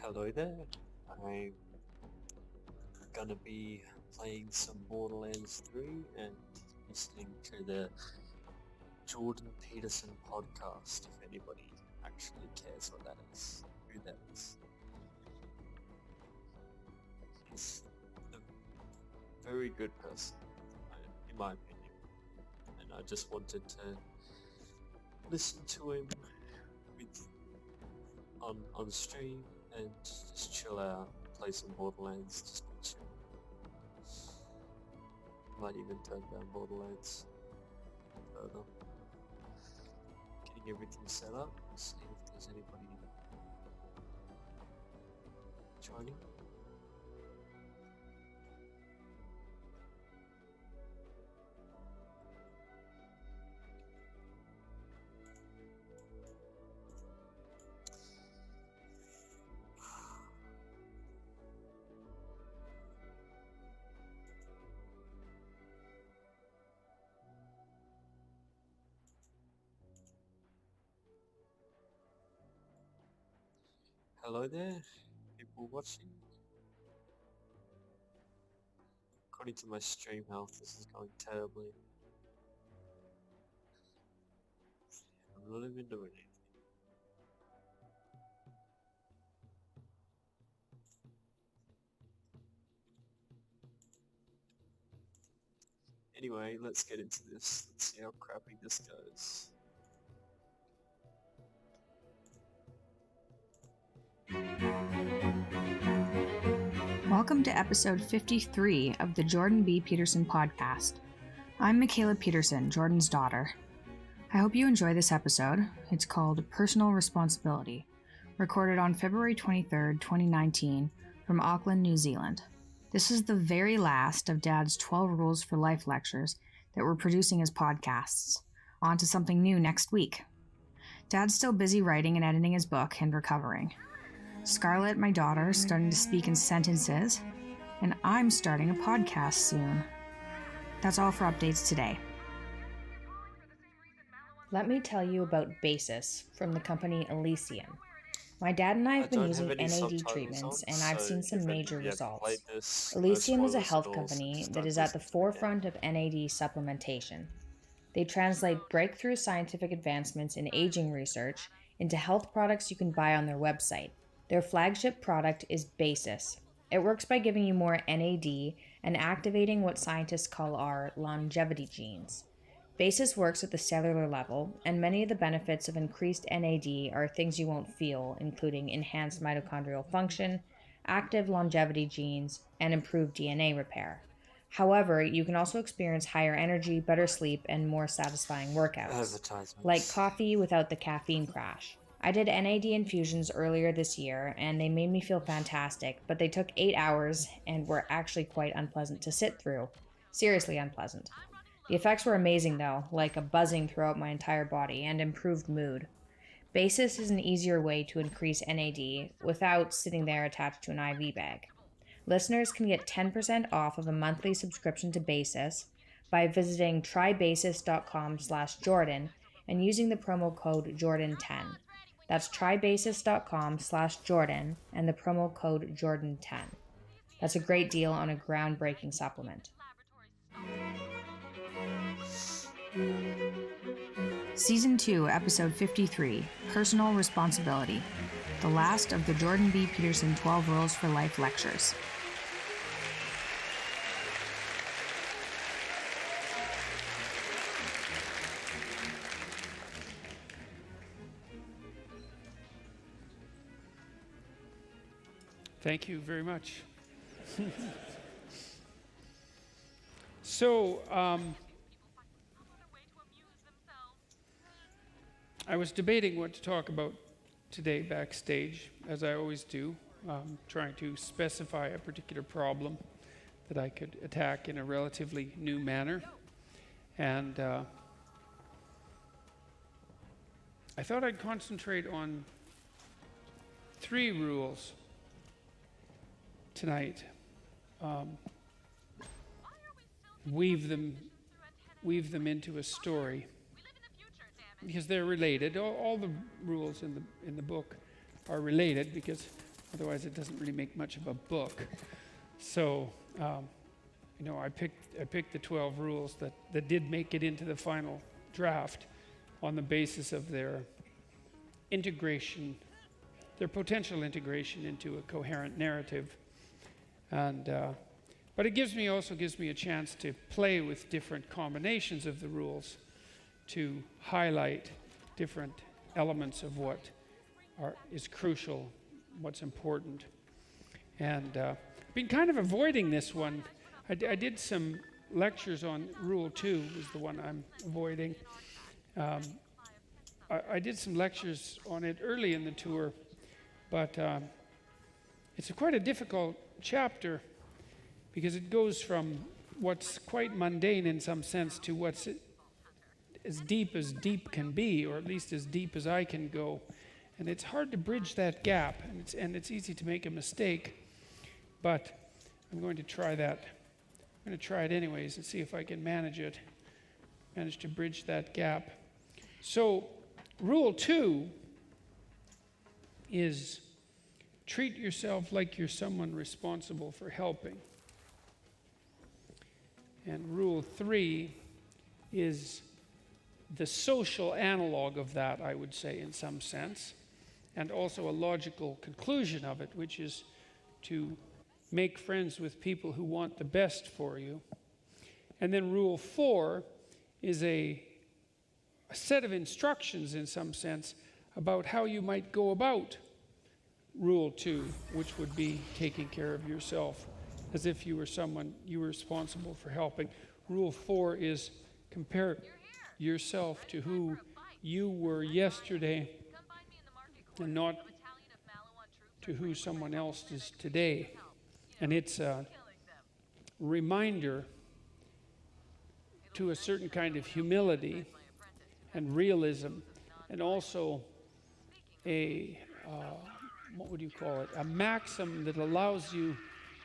Hello there. I'm gonna be playing some Borderlands 3 and listening to the Jordan Peterson Podcast, if anybody actually cares what that is, who that is. He's a very good person, in my opinion, and I just wanted to listen to him on stream and just chill out, play some Borderlands, just be chill. Might even turn down Borderlands further. Getting everything set up and see if there's anybody joining. Hello there, people watching. According to my stream health, this is going terribly. I'm not even doing anything. Anyway, let's get into this. Let's see how crappy this goes. Welcome to episode 53 of the Jordan B. Peterson Podcast. I'm Michaela Peterson, Jordan's daughter. I hope you enjoy this episode. It's called Personal Responsibility, recorded on February 23rd, 2019, from Auckland, New Zealand. This is the very last of Dad's 12 Rules for Life lectures that we're producing as podcasts. On to something new next week. Dad's still busy writing and editing his book and recovering. Scarlett, my daughter, is starting to speak in sentences, and I'm starting a podcast soon. That's all for updates today. Let me tell you about Basis from the company Elysium. My dad and I have been using NAD treatments, and I've seen some major results. Elysium is a health company that is at the forefront of NAD supplementation. They translate breakthrough scientific advancements in aging research into health products you can buy on their website. Their flagship product is Basis. It works by giving you more NAD and activating what scientists call our longevity genes. Basis works at the cellular level, and many of the benefits of increased NAD are things you won't feel, including enhanced mitochondrial function, active longevity genes, and improved DNA repair. However, you can also experience higher energy, better sleep, and more satisfying workouts, like coffee without the caffeine crash. I did NAD infusions earlier this year, and they made me feel fantastic, but they took 8 hours and were actually quite unpleasant to sit through. Seriously unpleasant. The effects were amazing though, like a buzzing throughout my entire body and improved mood. Basis is an easier way to increase NAD without sitting there attached to an IV bag. Listeners can get 10% off of a monthly subscription to Basis by visiting trybasis.com/Jordan and using the promo code Jordan10. That's trybasis.com/Jordan and the promo code Jordan10. That's a great deal on a groundbreaking supplement. Season 2, Episode 53, Personal Responsibility, the last of the Jordan B. Peterson 12 Rules for Life lectures. Thank you very much. So, I was debating what to talk about today backstage, as I always do, trying to specify a particular problem that I could attack in a relatively new manner. And I thought I'd concentrate on 3 rules tonight. Weave them into a story because they're related. All the rules in the book are related because Otherwise, it doesn't really make much of a book. So, I picked the 12 rules that did make it into the final draft on the basis of their integration, their potential integration into a coherent narrative. And but it also gives me a chance to play with different combinations of the rules to highlight different elements of what is crucial, what's important. And I've been kind of avoiding this one. I did some lectures on Rule 2, is the one I'm avoiding. I did some lectures on it early in the tour, but it's quite a difficult chapter because it goes from what's quite mundane in some sense to what's as deep can be, or at least as deep as I can go. And it's hard to bridge that gap, and it's easy to make a mistake, but I'm going to try that. I'm going to try it anyways and see if I can manage to bridge that gap. So, Rule 2 is treat yourself like you're someone responsible for helping. And Rule 3 is the social analog of that, I would say, in some sense, and also a logical conclusion of it, which is to make friends with people who want the best for you. And then Rule 4 is a set of instructions, in some sense, about how you might go about Rule 2, which would be taking care of yourself, as if you were someone you were responsible for helping. Rule 4 is compare yourself to who you were yesterday and not to who someone else is today. And it's a reminder to a certain kind of humility and realism, and also a a maxim that allows you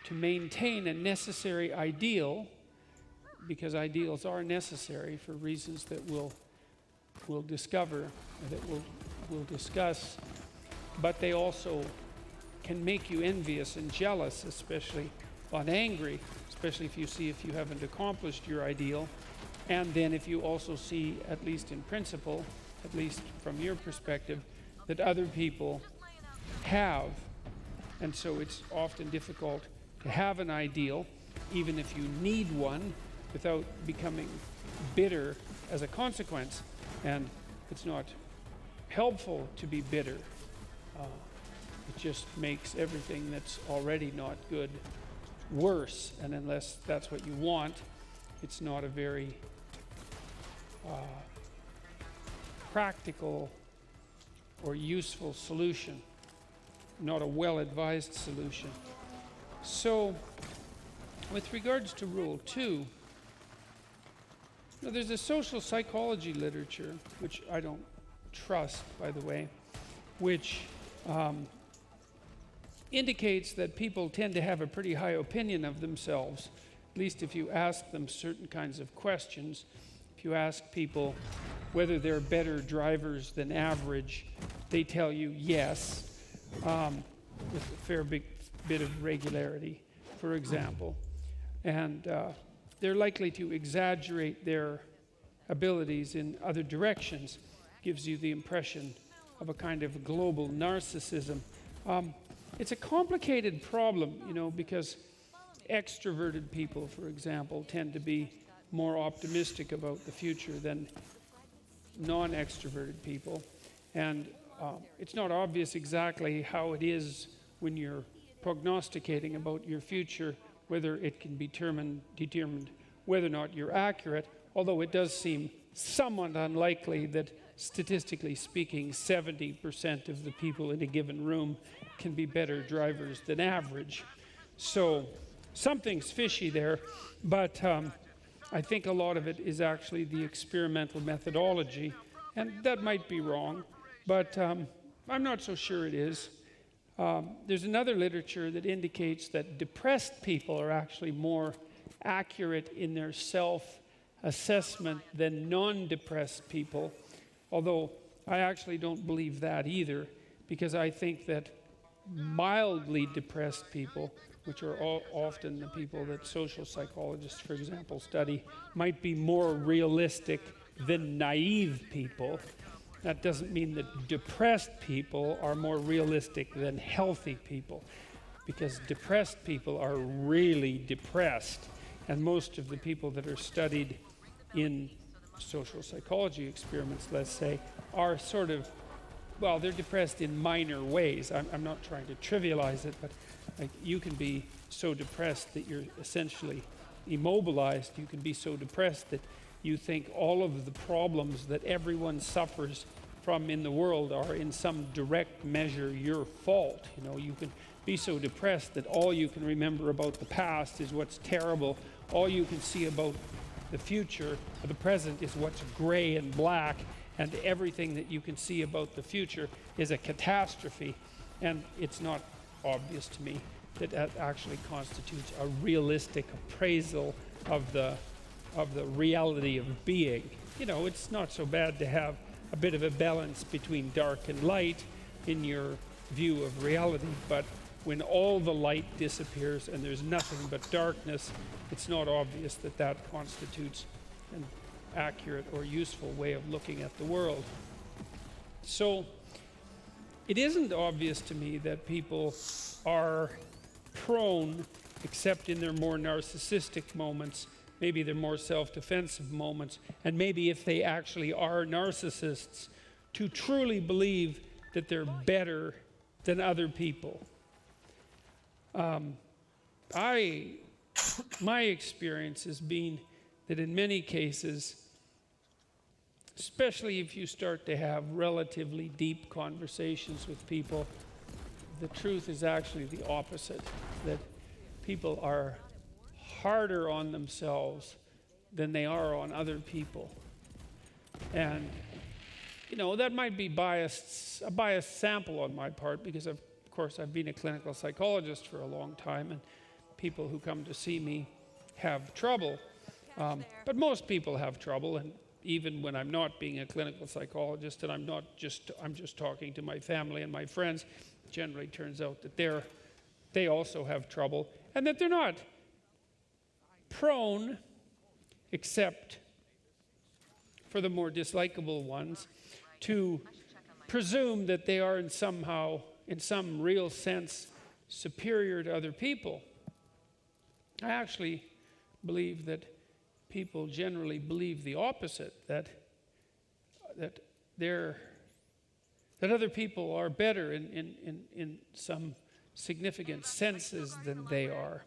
to maintain a necessary ideal, because ideals are necessary for reasons that we'll discover, or that we'll discuss, but they also can make you envious and jealous, especially angry, especially if you haven't accomplished your ideal, and then if you also see, at least in principle, at least from your perspective, that other people have. And so it's often difficult to have an ideal, even if you need one, without becoming bitter as a consequence. And it's not helpful to be bitter. It just makes everything that's already not good worse. And unless that's what you want, it's not a very practical or useful solution, not a well-advised solution. So, with regards to Rule 2, there's a social psychology literature, which I don't trust, by the way, which indicates that people tend to have a pretty high opinion of themselves, at least if you ask them certain kinds of questions. If you ask people whether they're better drivers than average, they tell you yes, with a fair bit of regularity, for example. And they're likely to exaggerate their abilities in other directions. Gives you the impression of a kind of global narcissism. It's a complicated problem, because extroverted people, for example, tend to be more optimistic about the future than non-extroverted people. And it's not obvious exactly how it is when you're prognosticating about your future, whether it can be determined whether or not you're accurate, although it does seem somewhat unlikely that, statistically speaking, 70% of the people in a given room can be better drivers than average. So something's fishy there, but I think a lot of it is actually the experimental methodology, and that might be wrong, but I'm not so sure it is. There's another literature that indicates that depressed people are actually more accurate in their self-assessment than non-depressed people, although I actually don't believe that either, because I think that mildly depressed people, which are often the people that social psychologists, for example, study, might be more realistic than naive people. That doesn't mean that depressed people are more realistic than healthy people, because depressed people are really depressed. And most of the people that are studied in social psychology experiments, let's say, are sort of, well, they're depressed in minor ways. I'm not trying to trivialize it, but like, you can be so depressed that you're essentially immobilized. You can be so depressed that you think all of the problems that everyone suffers from in the world are in some direct measure your fault. You know, you can be so depressed that all you can remember about the past is what's terrible. All you can see about the future or the present is what's gray and black, and everything that you can see about the future is a catastrophe. And it's not obvious to me that that actually constitutes a realistic appraisal of the reality of being. You know, it's not so bad to have a bit of a balance between dark and light in your view of reality, but when all the light disappears and there's nothing but darkness, it's not obvious that that constitutes an accurate or useful way of looking at the world. So it isn't obvious to me that people are prone, except in their more narcissistic moments, maybe their more self-defensive moments, and maybe if they actually are narcissists, to truly believe that they're better than other people. My experience has been that in many cases, especially if you start to have relatively deep conversations with people, the truth is actually the opposite, that people are harder on themselves than they are on other people. And, you know, that might be a biased sample on my part, because of course I've been a clinical psychologist for a long time, and people who come to see me have trouble. But most people have trouble, and even when I'm not being a clinical psychologist and I'm just talking to my family and my friends, it generally turns out that they also have trouble, and that they're not prone, except for the more dislikable ones, to presume that they are in some real sense, superior to other people. I actually believe that people generally believe the opposite, that other people are better in some significant senses than they are.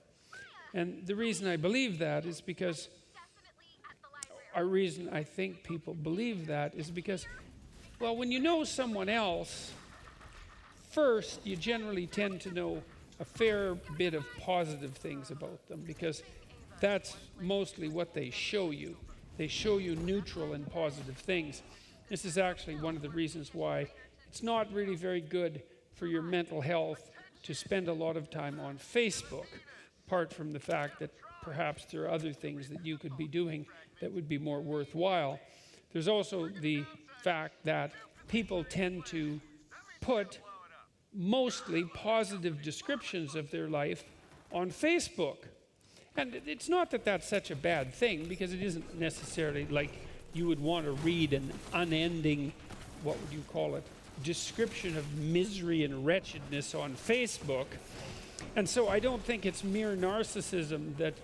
And the reason I believe that is because, a reason I think people believe that is because, well, when you know someone else, first you generally tend to know a fair bit of positive things about them, because that's mostly what they show you. They show you neutral and positive things. This is actually one of the reasons why it's not really very good for your mental health to spend a lot of time on Facebook, apart from the fact that perhaps there are other things that you could be doing that would be more worthwhile. There's also the fact that people tend to put mostly positive descriptions of their life on Facebook. And it's not that that's such a bad thing, because it isn't necessarily like you would want to read an unending, what would you call it, description of misery and wretchedness on Facebook. And so I don't think it's mere narcissism that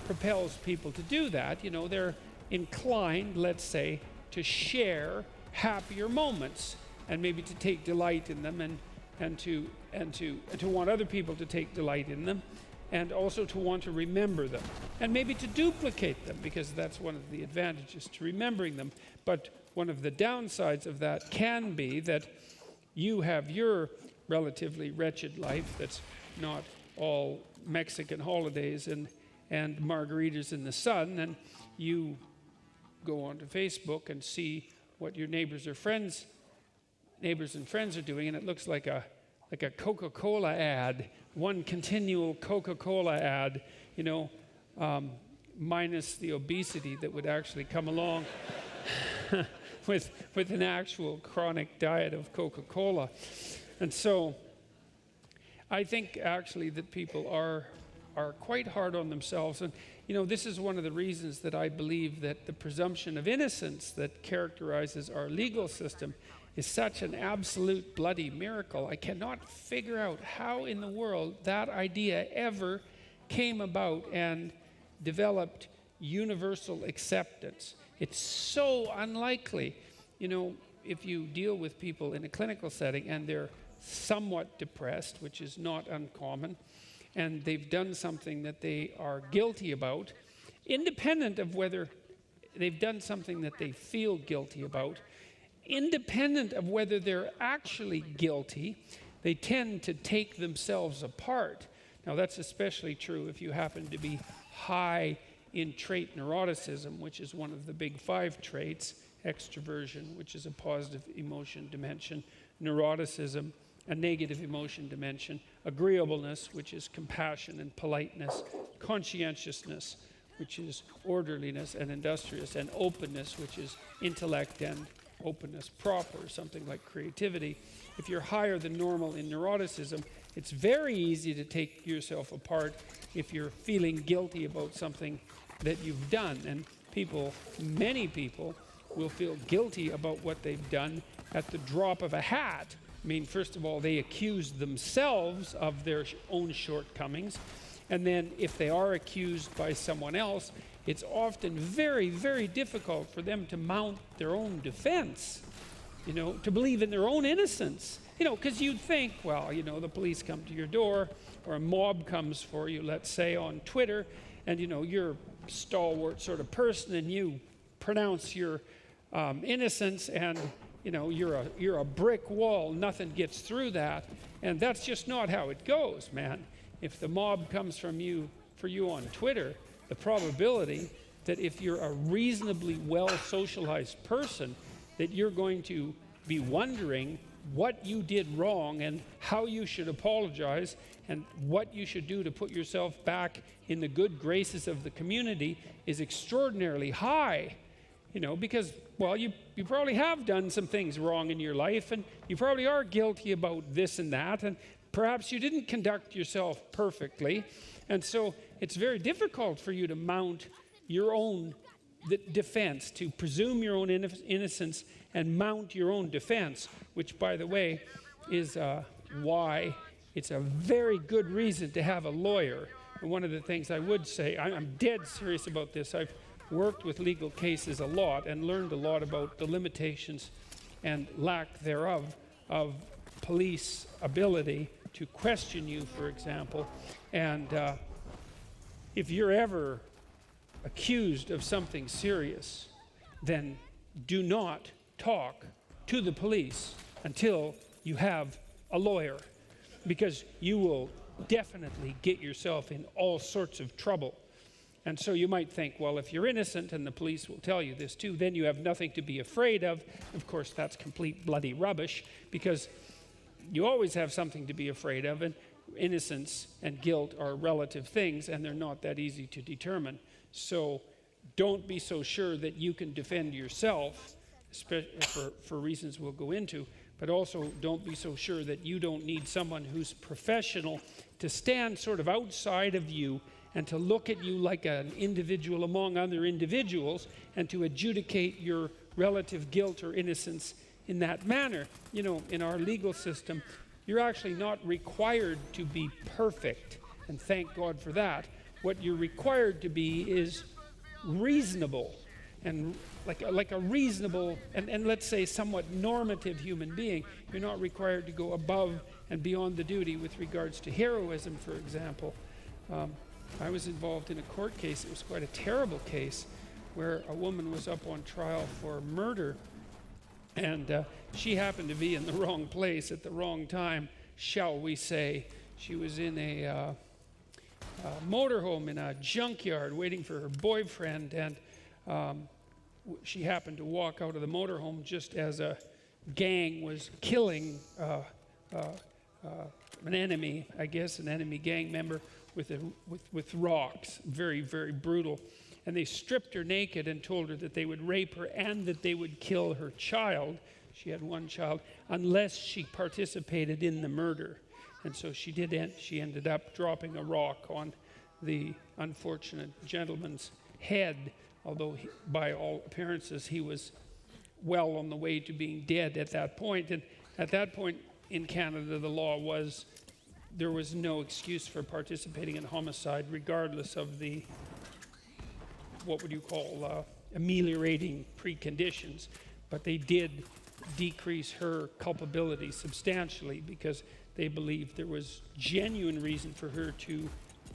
propels people to do that. You know, they're inclined, let's say, to share happier moments and maybe to take delight in them, and to want other people to take delight in them, and also to want to remember them, and maybe to duplicate them, because that's one of the advantages to remembering them. But one of the downsides of that can be that you have your relatively wretched life that's not all Mexican holidays and margaritas in the sun, and you go onto Facebook and see what your neighbors and friends are doing, and it looks like a Coca-Cola ad, one continual Coca-Cola ad, you know, minus the obesity that would actually come along with an actual chronic diet of Coca-Cola. And so I think actually that people are quite hard on themselves. And, this is one of the reasons that I believe that the presumption of innocence that characterizes our legal system is such an absolute bloody miracle. I cannot figure out how in the world that idea ever came about and developed universal acceptance. It's so unlikely. If you deal with people in a clinical setting and they're somewhat depressed, which is not uncommon, and they've done something that they are guilty about, independent of whether they've done something that they feel guilty about, independent of whether they're actually guilty, they tend to take themselves apart. Now, that's especially true if you happen to be high in trait neuroticism, which is one of the big 5 traits: extroversion, which is a positive emotion dimension; neuroticism, a negative emotion dimension; agreeableness, which is compassion and politeness; conscientiousness, which is orderliness and industrious; and openness, which is intellect and openness proper, something like creativity. If you're higher than normal in neuroticism, it's very easy to take yourself apart if you're feeling guilty about something that you've done. And many people will feel guilty about what they've done at the drop of a hat. I mean, first of all, they accuse themselves of their own shortcomings. And then if they are accused by someone else, it's often very, very difficult for them to mount their own defense, to believe in their own innocence. Because you'd think, well, the police come to your door, or a mob comes for you, let's say, on Twitter, and, you're a stalwart sort of person, and you pronounce your innocence, and, you're a brick wall, nothing gets through that. And that's just not how it goes, man. If the mob comes for you on Twitter, the probability that if you're a reasonably well-socialized person, that you're going to be wondering what you did wrong and how you should apologize and what you should do to put yourself back in the good graces of the community is extraordinarily high. Because, well, you probably have done some things wrong in your life, and you probably are guilty about this and that, and perhaps you didn't conduct yourself perfectly. And so it's very difficult for you to mount your own defense, to presume your own innocence and mount your own defense, which, by the way, is why it's a very good reason to have a lawyer. And one of the things I would say, I'm dead serious about this. I've worked with legal cases a lot and learned a lot about the limitations and lack thereof of police ability to question you, for example. And if you're ever accused of something serious, then do not talk to the police until you have a lawyer, because you will definitely get yourself in all sorts of trouble. And so you might think, well, if you're innocent and the police will tell you this too, then you have nothing to be afraid of. Of course, that's complete bloody rubbish, because you always have something to be afraid of, and innocence and guilt are relative things, and they're not that easy to determine. So don't be so sure that you can defend yourself, for reasons we'll go into, but also don't be so sure that you don't need someone who's professional to stand sort of outside of you and to look at you like an individual among other individuals and to adjudicate your relative guilt or innocence in that manner. In our legal system, you're actually not required to be perfect, and thank God for that. What you're required to be is reasonable, and like a reasonable and let's say somewhat normative human being. You're not required to go above and beyond the duty with regards to heroism, for example. I was involved in a court case. It was quite a terrible case where a woman was up on trial for murder, and she happened to be in the wrong place at the wrong time, shall we say. She was in a motorhome in a junkyard waiting for her boyfriend, and she happened to walk out of the motorhome just as a gang was killing an enemy, I guess, an enemy gang member with rocks. Very, very brutal. And they stripped her naked and told her that they would rape her and that they would kill her child. She had one child, unless she participated in the murder. And so she ended up dropping a rock on the unfortunate gentleman's head, although by all appearances he was well on the way to being dead at that point. And at that point in Canada, the law was there was no excuse for participating in homicide, regardless of the, what would you call, ameliorating preconditions. But they did decrease her culpability substantially because they believed there was genuine reason for her to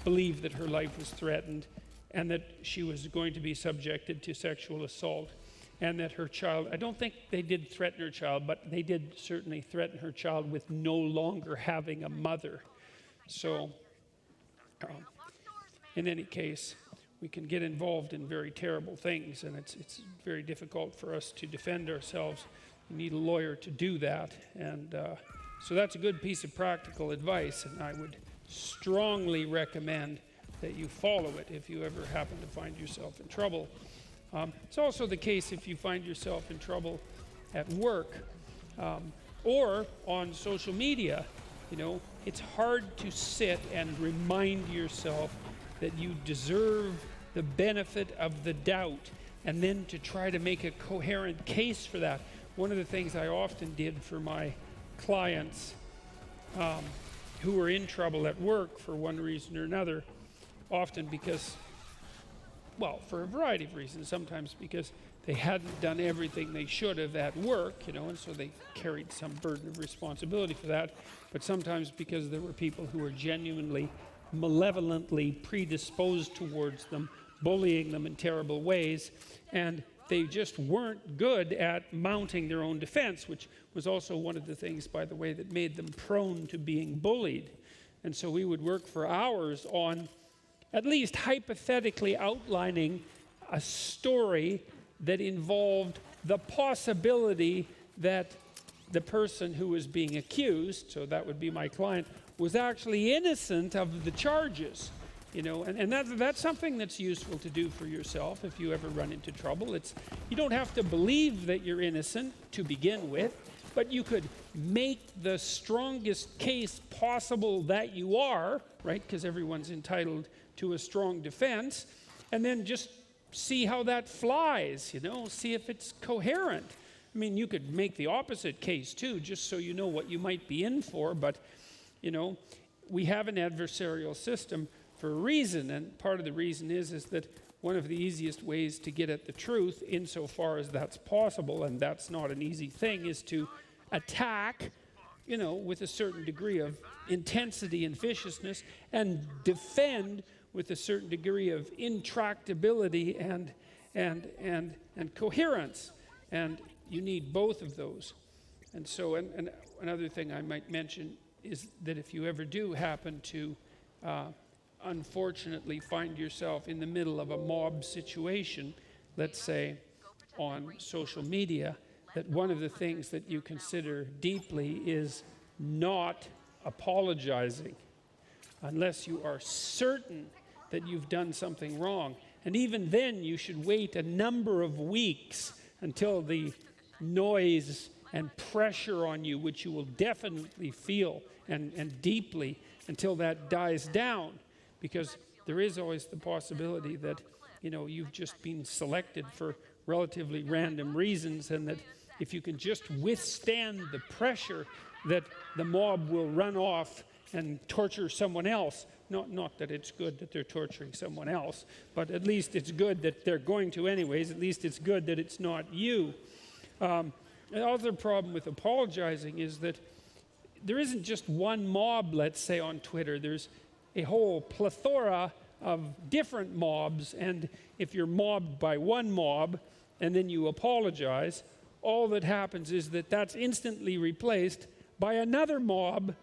believe that her life was threatened and that she was going to be subjected to sexual assault, and that her child, I don't think they did threaten her child, but they did certainly threaten her child with no longer having a mother. So, in any case, we can get involved in very terrible things, and it's very difficult for us to defend ourselves. You need a lawyer to do that, and so that's a good piece of practical advice, and I would strongly recommend that you follow it if you ever happen to find yourself in trouble. It's also the case if you find yourself in trouble at work or on social media. You know, it's hard to sit and remind yourself that you deserve the benefit of the doubt and then to try to make a coherent case for that. One of the things I often did for my clients who were in trouble at work for one reason or another, often because, well, for a variety of reasons, sometimes because they hadn't done everything they should have at work, you know, and so they carried some burden of responsibility for that, but sometimes because there were people who were genuinely malevolently predisposed towards them, bullying them in terrible ways, and they just weren't good at mounting their own defense, which was also one of the things, by the way, that made them prone to being bullied. And so we would work for hours on at least hypothetically outlining a story that involved the possibility that the person who was being accused, so that would be my client, was actually innocent of the charges. You know, and that's something that's useful to do for yourself if you ever run into trouble. You don't have to believe that you're innocent to begin with, but you could make the strongest case possible that you are, right? Because everyone's entitled to a strong defense, and then just see how that flies, you know, see if it's coherent. I mean, you could make the opposite case too, just so you know what you might be in for, but, you know, we have an adversarial system for a reason, and part of the reason is that one of the easiest ways to get at the truth, insofar as that's possible, and that's not an easy thing, is to attack, you know, with a certain degree of intensity and viciousness, and defend with a certain degree of intractability and coherence, and you need both of those. And so, and another thing I might mention is that if you ever do happen to unfortunately find yourself in the middle of a mob situation, let's say on social media, that one of the things that you consider deeply is not apologizing unless you are certain that you've done something wrong. And even then, you should wait a number of weeks until the noise and pressure on you, which you will definitely feel and deeply, until that dies down. Because there is always the possibility that, you know, you've just been selected for relatively random reasons, and that if you can just withstand the pressure, that the mob will run off and torture someone else. Not that it's good that they're torturing someone else, but at least it's good that they're going to anyways. At least it's good that it's not you. The other problem with apologizing is that there isn't just one mob, let's say, on Twitter. There's a whole plethora of different mobs, and if you're mobbed by one mob and then you apologize, all that happens is that that's instantly replaced by another mob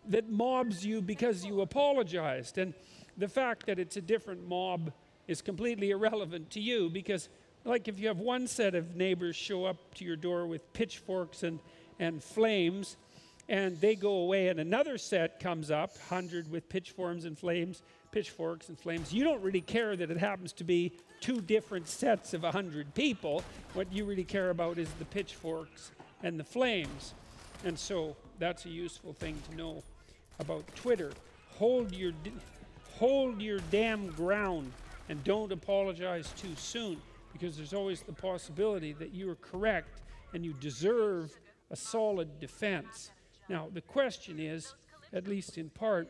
that mobs you because you apologized. And the fact that it's a different mob is completely irrelevant to you, because, like, if you have one set of neighbors show up to your door with pitchforks and flames, and they go away and another set comes up, 100 with pitchforks and flames, you don't really care that it happens to be two different sets of 100 people. What you really care about is the pitchforks and the flames. And so that's a useful thing to know. about Twitter. Hold your damn ground and don't apologize too soon, because there's always the possibility that you are correct and you deserve a solid defense. Now, the question is, at least in part,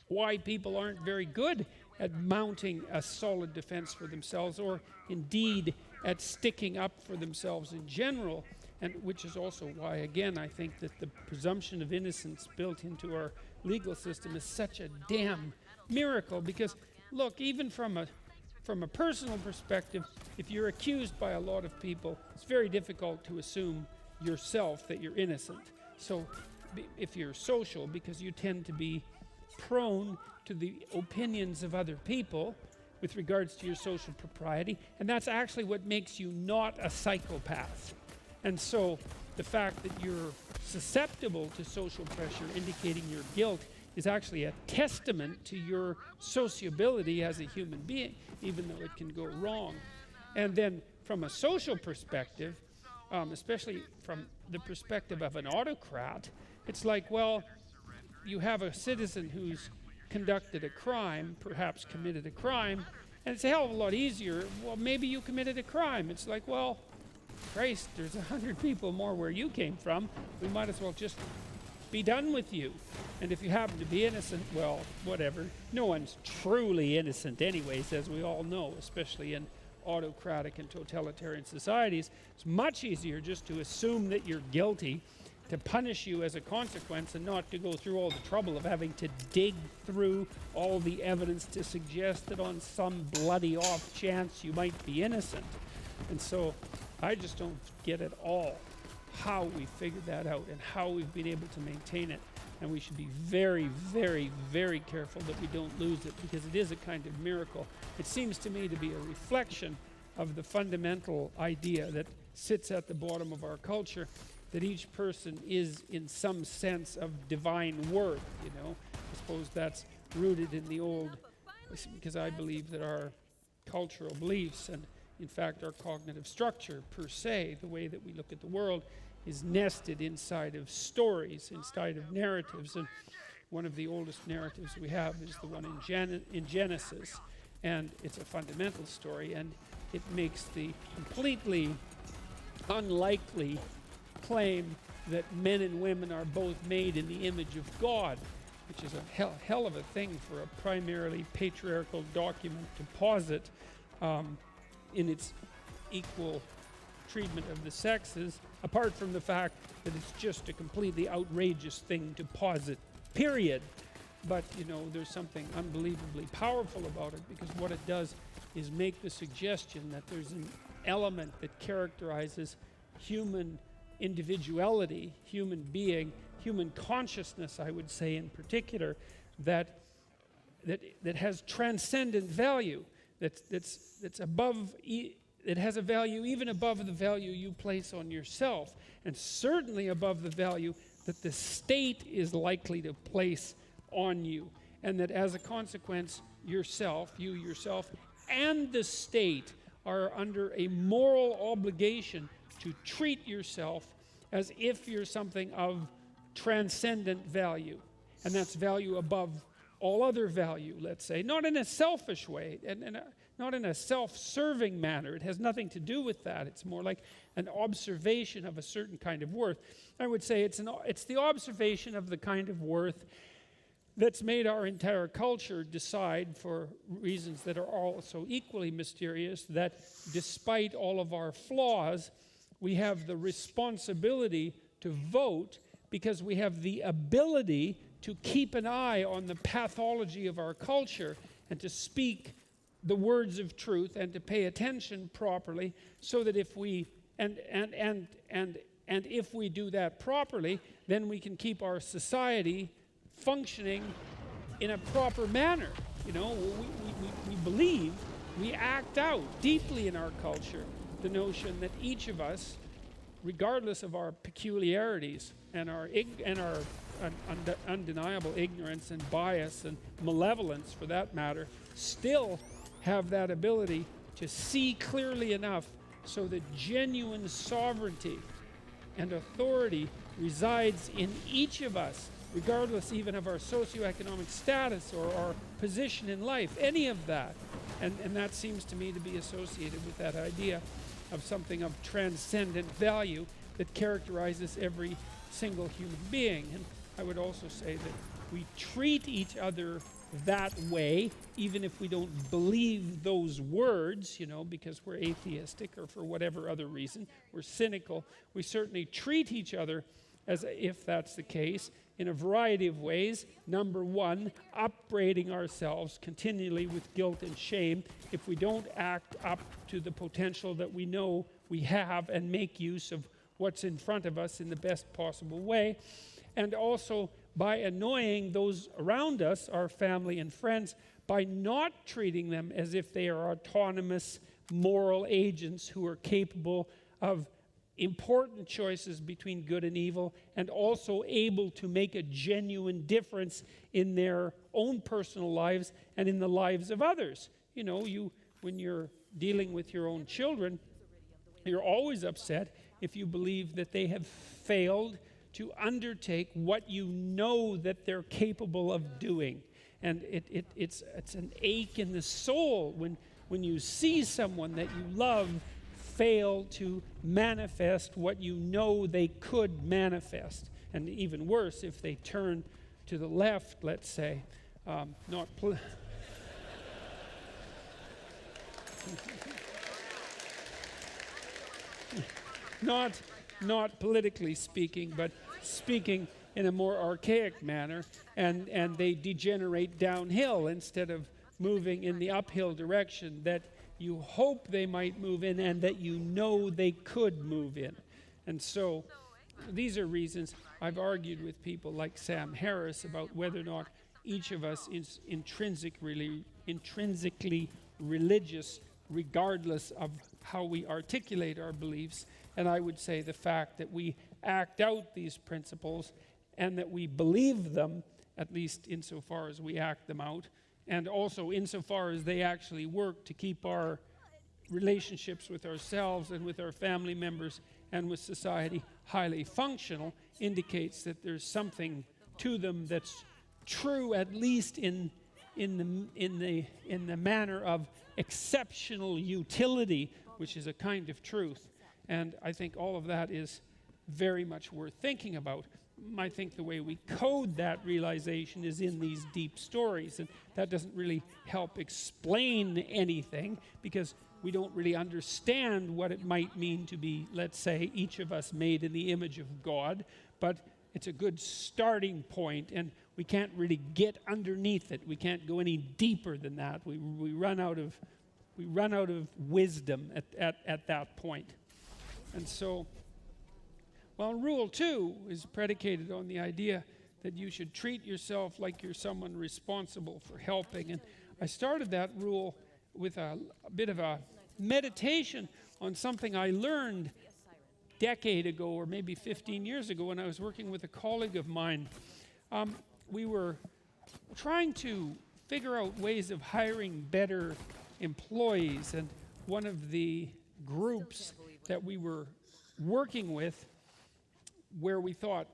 why people aren't very good at mounting a solid defense for themselves, or indeed at sticking up for themselves in general, and which is also why, again, I think that the presumption of innocence built into our legal system is such a damn miracle. Because, look, even from a personal perspective, if you're accused by a lot of people, it's very difficult to assume yourself that you're innocent. So if you're social, because you tend to be prone to the opinions of other people with regards to your social propriety, and that's actually what makes you not a psychopath. And so the fact that you're susceptible to social pressure indicating your guilt is actually a testament to your sociability as a human being, even though it can go wrong. And then from a social perspective, especially from the perspective of an autocrat, it's like, well, you have a citizen who's conducted a crime, perhaps committed a crime, and it's a hell of a lot easier. Well, maybe you committed a crime. It's like, well, Christ, there's 100 people more where you came from. We might as well just be done with you. And if you happen to be innocent, well, whatever. No one's truly innocent anyways, as we all know, especially in autocratic and totalitarian societies. It's much easier just to assume that you're guilty, to punish you as a consequence, and not to go through all the trouble of having to dig through all the evidence to suggest that on some bloody off chance you might be innocent. And so I just don't get at all how we figured that out and how we've been able to maintain it. And we should be very, very, very careful that we don't lose it, because it is a kind of miracle. It seems to me to be a reflection of the fundamental idea that sits at the bottom of our culture, that each person is in some sense of divine worth, you know. I suppose that's rooted in the old, because I believe that our cultural beliefs and in fact our cognitive structure per se, the way that we look at the world, is nested inside of stories, inside of narratives. And one of the oldest narratives we have is the one in Genesis, and it's a fundamental story, and it makes the completely unlikely claim that men and women are both made in the image of God, which is a hell of a thing for a primarily patriarchal document to posit in its equal treatment of the sexes, apart from the fact that it's just a completely outrageous thing to posit, period. But, you know, there's something unbelievably powerful about it, because what it does is make the suggestion that there's an element that characterizes human individuality, human being, human consciousness, I would say in particular, that has transcendent value, that's above, it has a value even above the value you place on yourself, and certainly above the value that the state is likely to place on you, and that as a consequence, you yourself, and the state are under a moral obligation to treat yourself as if you're something of transcendent value, and that's value above all other value, let's say, not in a selfish way, and not in a self-serving manner. It has nothing to do with that. It's more like an observation of a certain kind of worth. I would say it's the observation of the kind of worth that's made our entire culture decide, for reasons that are also equally mysterious, that despite all of our flaws, we have the responsibility to vote, because we have the ability to keep an eye on the pathology of our culture and to speak the words of truth and to pay attention properly, so that if we if we do that properly, then we can keep our society functioning in a proper manner. You know, we believe, we act out deeply in our culture the notion that each of us, regardless of our peculiarities and our undeniable ignorance and bias and malevolence for that matter, still have that ability to see clearly enough so that genuine sovereignty and authority resides in each of us, regardless even of our socioeconomic status or our position in life, any of that. And that seems to me to be associated with that idea of something of transcendent value that characterizes every single human being. And I would also say that we treat each other that way, even if we don't believe those words, because we're atheistic or for whatever other reason, we're cynical. We certainly treat each other as if that's the case in a variety of ways. Number one, upbraiding ourselves continually with guilt and shame if we don't act up to the potential that we know we have and make use of what's in front of us in the best possible way. And also by annoying those around us, our family and friends, by not treating them as if they are autonomous moral agents who are capable of important choices between good and evil, and also able to make a genuine difference in their own personal lives and in the lives of others. When you're dealing with your own children, you're always upset if you believe that they have failed to undertake what you know that they're capable of doing. And it's an ache in the soul when you see someone that you love fail to manifest what you know they could manifest. And even worse, if they turn to the left, let's say, not politically speaking, but speaking in a more archaic manner, and they degenerate downhill instead of moving in the uphill direction that you hope they might move in and that you know they could move in. And so these are reasons I've argued with people like Sam Harris about whether or not each of us is intrinsically religious, regardless of how we articulate our beliefs. And I would say the fact that we act out these principles and that we believe them, at least insofar as we act them out, and also insofar as they actually work to keep our relationships with ourselves and with our family members and with society highly functional, indicates that there's something to them that's true, at least in the manner of exceptional utility, which is a kind of truth. And I think all of that is very much worth thinking about. I think the way we code that realization is in these deep stories, and that doesn't really help explain anything because we don't really understand what it might mean to be, let's say, each of us made in the image of God, but it's a good starting point, and we can't really get underneath it. We can't go any deeper than that. We run out of wisdom at that point. And so, well, Rule 2 is predicated on the idea that you should treat yourself like you're someone responsible for helping. And I started that rule with a bit of a meditation on something I learned a decade ago or maybe 15 years ago when I was working with a colleague of mine. We were trying to figure out ways of hiring better employees, and one of the groups that we were working with where we thought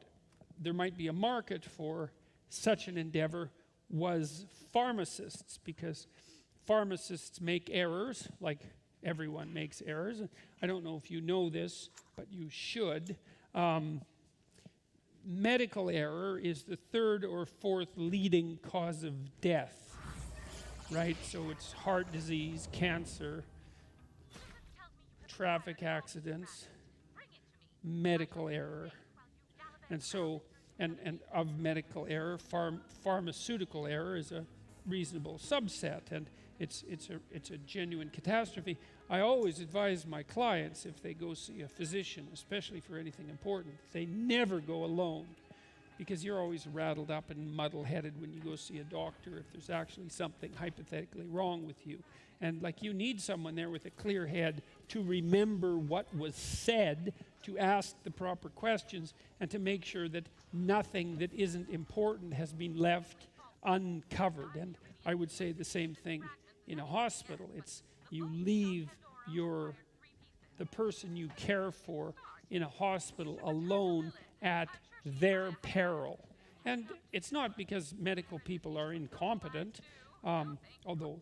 there might be a market for such an endeavor was pharmacists, because pharmacists make errors, like everyone makes errors. I don't know if you know this, but you should. Medical error is the third or fourth leading cause of death, right? So it's heart disease, cancer, traffic accidents, medical error. And so, and of medical error, pharmaceutical error is a reasonable subset, and it's a genuine catastrophe. I always advise my clients, if they go see a physician, especially for anything important, they never go alone, because you're always rattled up and muddle-headed when you go see a doctor if there's actually something hypothetically wrong with you. And you need someone there with a clear head to remember what was said, to ask the proper questions, and to make sure that nothing that isn't important has been left uncovered. And I would say the same thing in a hospital. It's you leave the person you care for in a hospital alone at their peril. And it's not because medical people are incompetent, although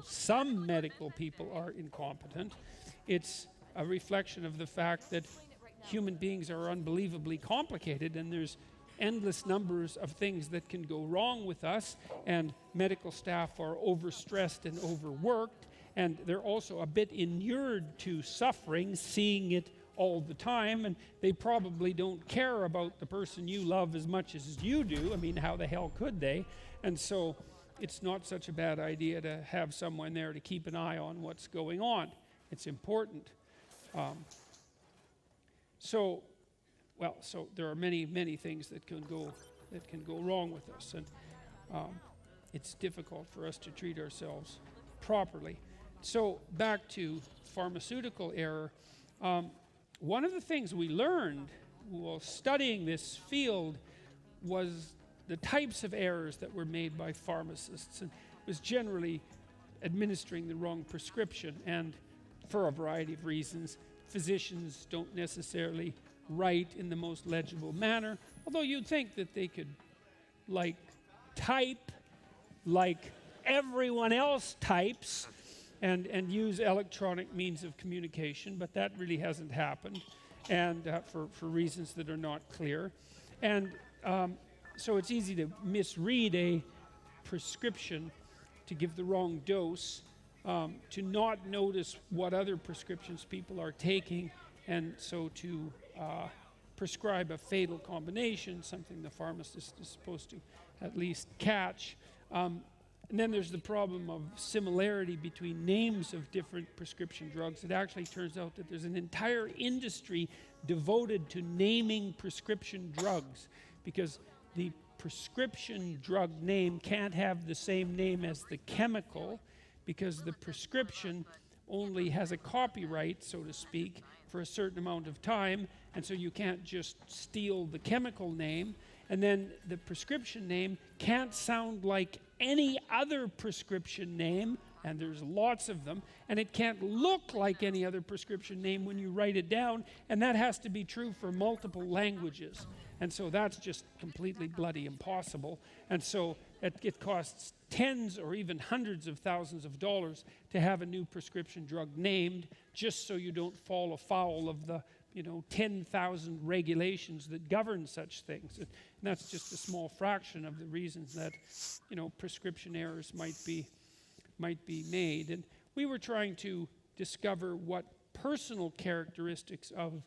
some medical people are incompetent. It's a reflection of the fact that human beings are unbelievably complicated, and there's endless numbers of things that can go wrong with us, and medical staff are overstressed and overworked, and they're also a bit inured to suffering, seeing it all the time, and they probably don't care about the person you love as much as you do. I mean, how the hell could they? And so it's not such a bad idea to have someone there to keep an eye on what's going on. It's important. So there are many, many things that can go wrong with us, and it's difficult for us to treat ourselves properly. So back to pharmaceutical error. One of the things we learned while studying this field was the types of errors that were made by pharmacists, and it was generally administering the wrong prescription, and for a variety of reasons. Physicians don't necessarily write in the most legible manner, although you'd think that they could type like everyone else types and use electronic means of communication, but that really hasn't happened, and for reasons that are not clear. And so it's easy to misread a prescription, to give the wrong dose, to not notice what other prescriptions people are taking, and so to prescribe a fatal combination, something the pharmacist is supposed to at least catch. And then there's the problem of similarity between names of different prescription drugs. It actually turns out that there's an entire industry devoted to naming prescription drugs, because the prescription drug name can't have the same name as the chemical, because the prescription only has a copyright, so to speak, for a certain amount of time, and so you can't just steal the chemical name. And then the prescription name can't sound like any other prescription name, and there's lots of them, and it can't look like any other prescription name when you write it down, and that has to be true for multiple languages. And so that's just completely bloody impossible. And so it costs tens or even hundreds of thousands of dollars to have a new prescription drug named, just so you don't fall afoul of the 10,000 regulations that govern such things. And that's just a small fraction of the reasons that prescription errors might be made. And we were trying to discover what personal characteristics of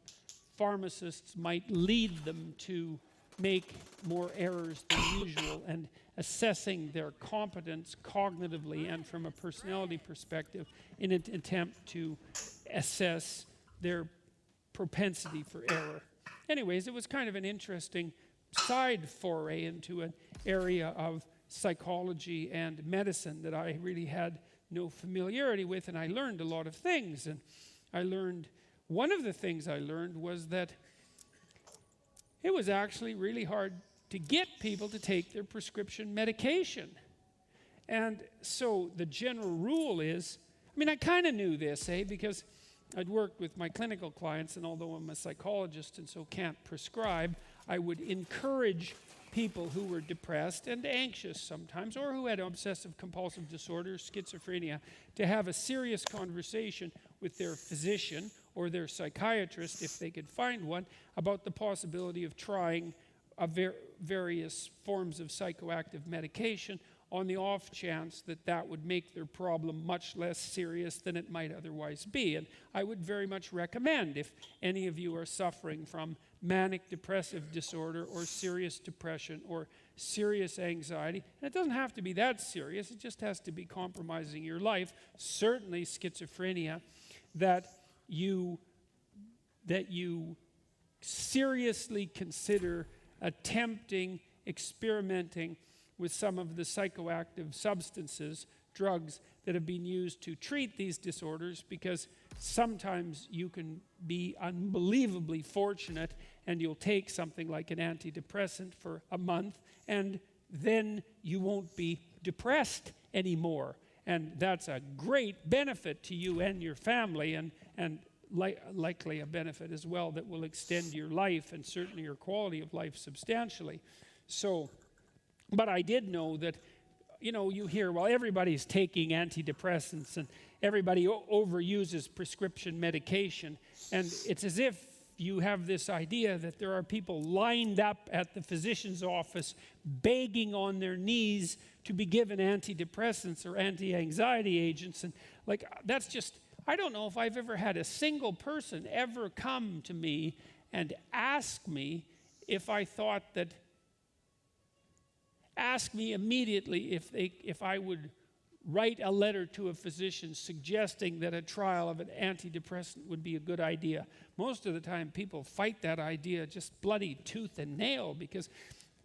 pharmacists might lead them to make more errors than usual, and assessing their competence cognitively and from a personality perspective in an attempt to assess their propensity for error. Anyways, it was kind of an interesting side foray into an area of psychology and medicine that I really had no familiarity with, and I learned a lot of things. And one of the things I learned was that it was actually really hard to get people to take their prescription medication. And so the general rule is, I kind of knew this, because I'd worked with my clinical clients, and although I'm a psychologist and so can't prescribe, I would encourage people who were depressed and anxious sometimes, or who had obsessive compulsive disorder, schizophrenia, to have a serious conversation with their physician or their psychiatrist, if they could find one, about the possibility of trying various forms of psychoactive medication, on the off chance that that would make their problem much less serious than it might otherwise be. And I would very much recommend, if any of you are suffering from manic depressive disorder or serious depression or serious anxiety, and it doesn't have to be that serious, it just has to be compromising your life, certainly schizophrenia, that you seriously consider attempting, experimenting with some of the psychoactive substances, drugs that have been used to treat these disorders, because sometimes you can be unbelievably fortunate and you'll take something like an antidepressant for a month and then you won't be depressed anymore. And that's a great benefit to you and your family, and likely a benefit as well that will extend your life and certainly your quality of life substantially. So, but I did know that, you hear, well, everybody's taking antidepressants and everybody overuses prescription medication. And it's as if you have this idea that there are people lined up at the physician's office begging on their knees to be given antidepressants or anti-anxiety agents. And that's just, I don't know if I've ever had a single person ever come to me and ask me immediately if I would write a letter to a physician suggesting that a trial of an antidepressant would be a good idea. Most of the time people fight that idea just bloody tooth and nail, because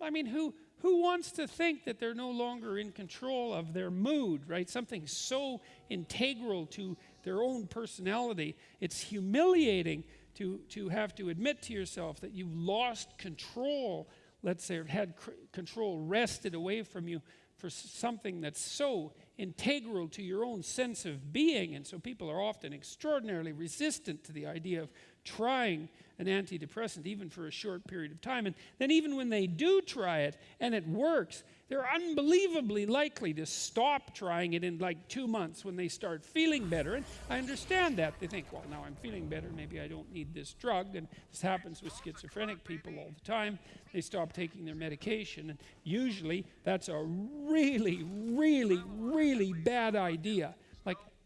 who wants to think that they're no longer in control of their mood, right? Something so integral to their own personality. It's humiliating to have to admit to yourself that you've lost control, let's say, or had control wrested away from you for something that's so integral to your own sense of being. And so people are often extraordinarily resistant to the idea of trying an antidepressant, even for a short period of time. And then even when they do try it and it works, they're unbelievably likely to stop trying it in 2 months when they start feeling better. And I understand that. They think, well, now I'm feeling better, maybe I don't need this drug. And this happens with schizophrenic people all the time. They stop taking their medication. And usually that's a really, really, really bad idea.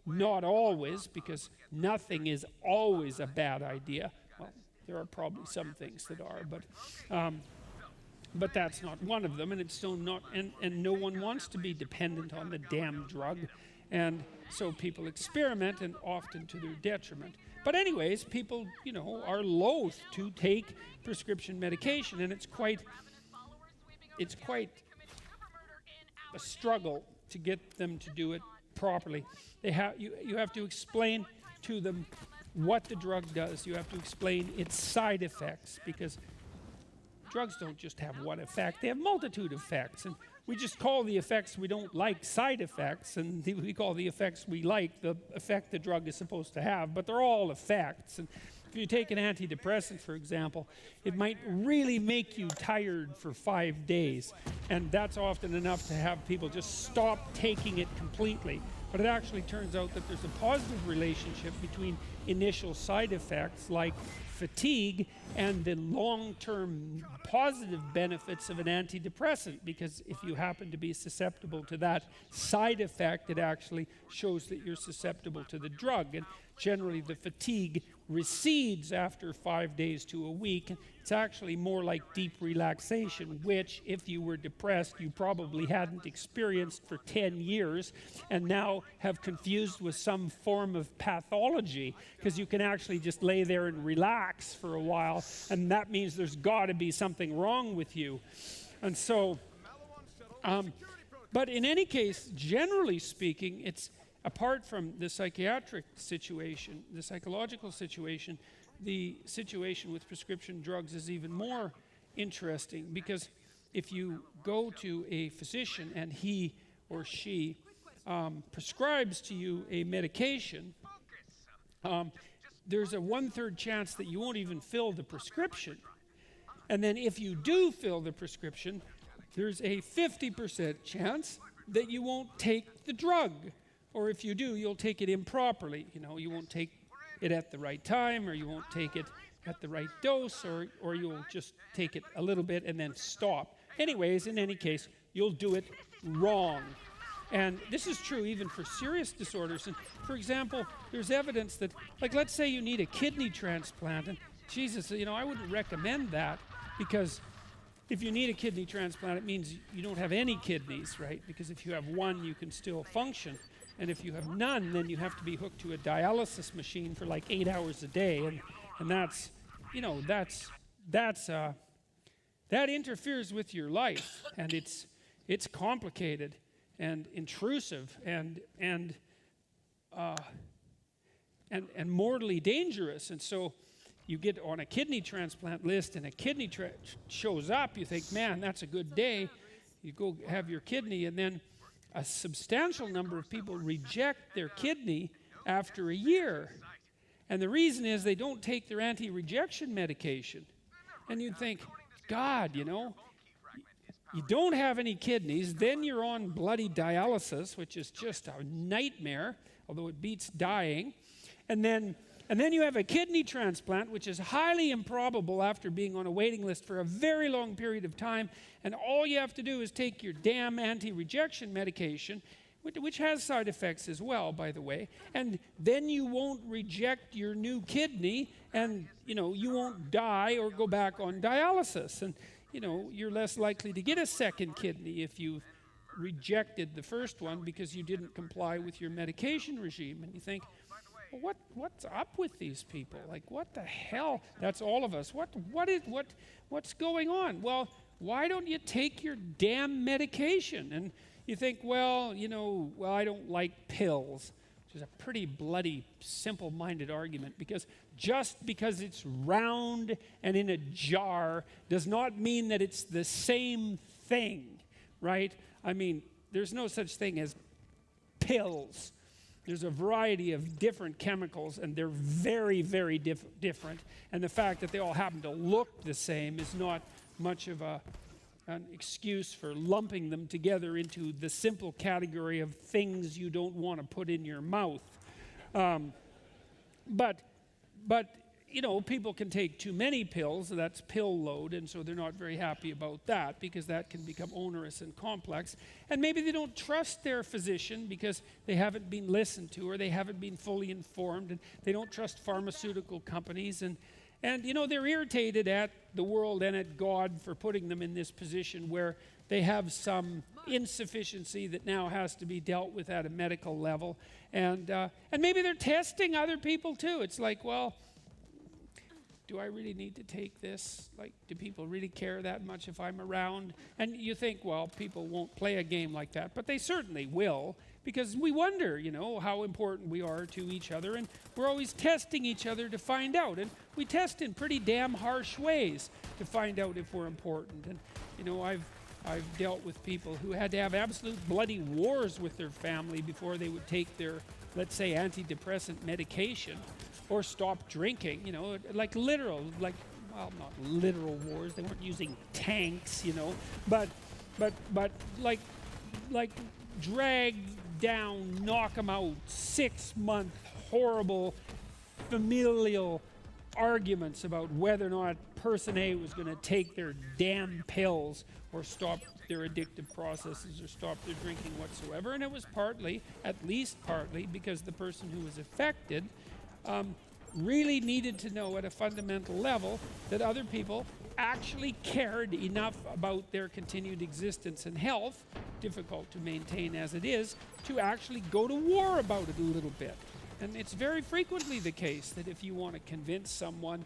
Not always, because nothing is always a bad idea. Well, there are probably some things that are, but that's not one of them, and it's still not, and no one wants to be dependent on the damn drug, and so people experiment, and often to their detriment. But anyways, people, are loath to take prescription medication, and it's quite a struggle to get them to do it properly. You have to explain to them what the drug does. You have to explain its side effects, because drugs don't just have one effect, they have multitude of effects. And we just call the effects we don't like side effects, and we call the effects we like the effect the drug is supposed to have, but they're all effects. And if you take an antidepressant, for example, it might really make you tired for 5 days, and that's often enough to have people just stop taking it completely. But it actually turns out that there's a positive relationship between initial side effects like fatigue and the long-term positive benefits of an antidepressant, because if you happen to be susceptible to that side effect, it actually shows that you're susceptible to the drug. And generally the fatigue recedes after 5 days to a week. It's actually more like deep relaxation, which, if you were depressed, you probably hadn't experienced for 10 years and now have confused with some form of pathology, because you can actually just lay there and relax for a while, and that means there's got to be something wrong with you. And so, but in any case, generally speaking, it's apart from the psychiatric situation, the psychological situation, the situation with prescription drugs is even more interesting, because if you go to a physician and he or she prescribes to you a medication, there's a 1/3 chance that you won't even fill the prescription. And then if you do fill the prescription, there's a 50% chance that you won't take the drug. Or if you do, you'll take it improperly. You won't take it at the right time, or you won't take it at the right dose, or you'll just take it a little bit and then stop. Anyways, in any case, you'll do it wrong. And this is true even for serious disorders. And for example, there's evidence that, let's say you need a kidney transplant, and Jesus, I wouldn't recommend that, because if you need a kidney transplant, it means you don't have any kidneys, right? Because if you have one, you can still function. And if you have none, then you have to be hooked to a dialysis machine for 8 hours a day. And that's, that interferes with your life. And it's complicated and intrusive and mortally dangerous. And so you get on a kidney transplant list, and a kidney shows up, you think, man, that's a good day. You go have your kidney, and then a substantial number of people reject their kidney after a year. And the reason is they don't take their anti-rejection medication. And you'd think, God, you know, you don't have any kidneys, then you're on bloody dialysis, which is just a nightmare, although it beats dying. And then you have a kidney transplant, which is highly improbable after being on a waiting list for a very long period of time. And all you have to do is take your damn anti-rejection medication, which has side effects as well, by the way. And then you won't reject your new kidney, and, you know, you won't die or go back on dialysis. And, you know, you're less likely to get a second kidney if you rejected the first one because you didn't comply with your medication regime. And you think, well, what's up with these people? Like, what the hell? That's all of us. What's going on? Well, why don't you take your damn medication? And you think, well, you know, I don't like pills, which is a pretty bloody, simple-minded argument, because just because it's round and in a jar does not mean that it's the same thing, right? I mean, there's no such thing as pills. There's a variety of different chemicals, and they're very, very different. And the fact that they all happen to look the same is not much of an excuse for lumping them together into the simple category of things you don't want to put in your mouth. But you know, people can take too many pills, so that's pill load, and so they're not very happy about that because that can become onerous and complex. And maybe they don't trust their physician because they haven't been listened to or they haven't been fully informed, and they don't trust pharmaceutical companies. And you know, they're irritated at the world and at God for putting them in this position where they have some insufficiency that now has to be dealt with at a medical level. And maybe they're testing other people too. It's like, well, do I really need to take this? Like, do people really care that much if I'm around? And you think, well, people won't play a game like that, but they certainly will, because we wonder, you know, how important we are to each other, and we're always testing each other to find out, and we test in pretty damn harsh ways to find out if we're important. And, you know, I've dealt with people who had to have absolute bloody wars with their family before they would take their, let's say, antidepressant medication or stop drinking, you know, like literal, like, well, not literal wars. They weren't using tanks, you know, but like drag down, knock them out, 6-month horrible familial arguments about whether or not person A was going to take their damn pills or stop their addictive processes or stop their drinking whatsoever. And it was partly, at least partly, because the person who was affected really needed to know at a fundamental level that other people actually cared enough about their continued existence and health, difficult to maintain as it is, to actually go to war about it a little bit. And it's very frequently the case that if you want to convince someone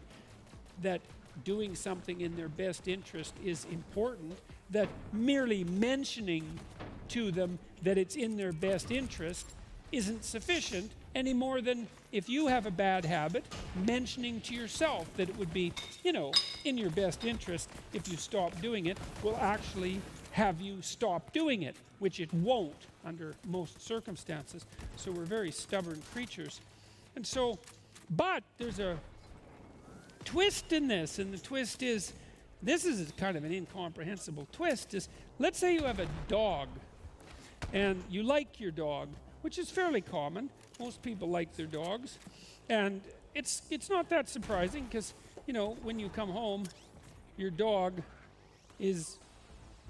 that doing something in their best interest is important, that merely mentioning to them that it's in their best interest isn't sufficient any more than if you have a bad habit, mentioning to yourself that it would be, you know, in your best interest if you stop doing it will actually have you stop doing it, which it won't under most circumstances. So we're very stubborn creatures. And so, but there's a twist in this, and the twist is, this is kind of an incomprehensible twist, is let's say you have a dog and you like your dog, which is fairly common. Most people like their dogs. And it's not that surprising because, you know, when you come home, your dog is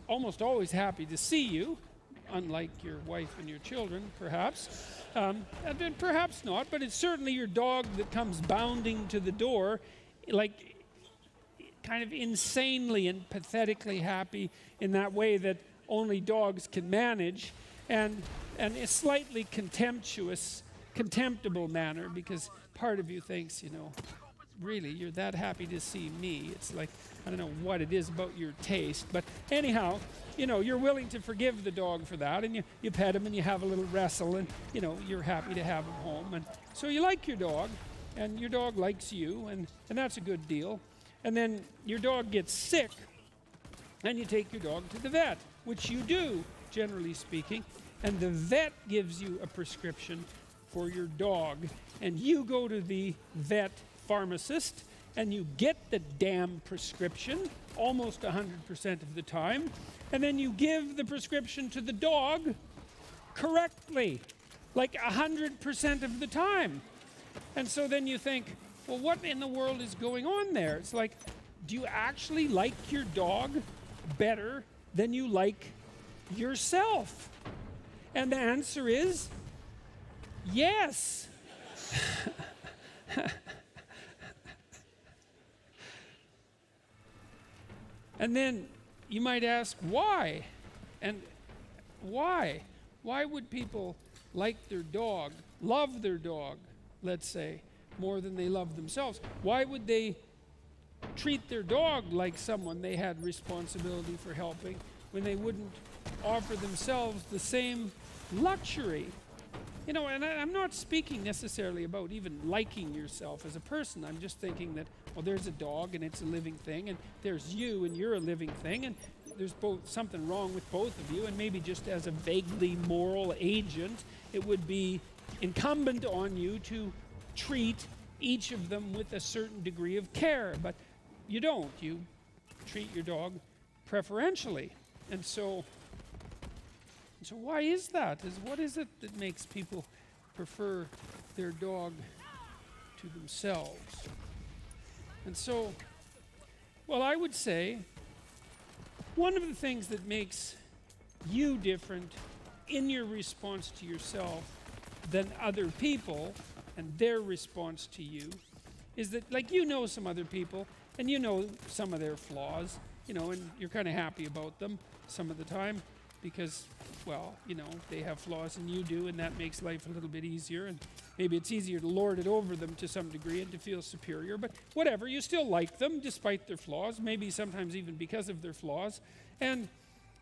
almost always happy to see you, unlike your wife and your children, perhaps. And then perhaps not, but it's certainly your dog that comes bounding to the door, like kind of insanely and pathetically happy in that way that only dogs can manage, and a slightly contemptible manner, because part of you thinks, you know, really, you're that happy to see me. It's like, I don't know what it is about your taste, but anyhow, you know, you're willing to forgive the dog for that, and you pet him and you have a little wrestle, and, you know, you're happy to have him home. And so you like your dog, and your dog likes you, and that's a good deal. And then your dog gets sick, and you take your dog to the vet, which you do, generally speaking, and the vet gives you a prescription for your dog, and you go to the vet pharmacist and you get the damn prescription almost 100% of the time, and then you give the prescription to the dog correctly, like 100% of the time. And so then you think, well, what in the world is going on there? It's like, do you actually like your dog better than you like yourself? And the answer is yes. And then you might ask, why? And why? Why would people like their dog, love their dog, let's say, more than they love themselves? Why would they treat their dog like someone they had responsibility for helping when they wouldn't offer themselves the same luxury? You know, and I'm not speaking necessarily about even liking yourself as a person. I'm just thinking that, well, there's a dog and it's a living thing, and there's you and you're a living thing, and there's something wrong with both of you, and maybe just as a vaguely moral agent, it would be incumbent on you to treat each of them with a certain degree of care, but you don't. You treat your dog preferentially. And so why is that? What is it that makes people prefer their dog to themselves? And so, well, I would say one of the things that makes you different in your response to yourself than other people and their response to you is that, like, you know some other people and you know some of their flaws, you know, and you're kind of happy about them some of the time because, well, you know, they have flaws and you do, and that makes life a little bit easier, and maybe it's easier to lord it over them to some degree and to feel superior, but whatever, you still like them despite their flaws, maybe sometimes even because of their flaws, and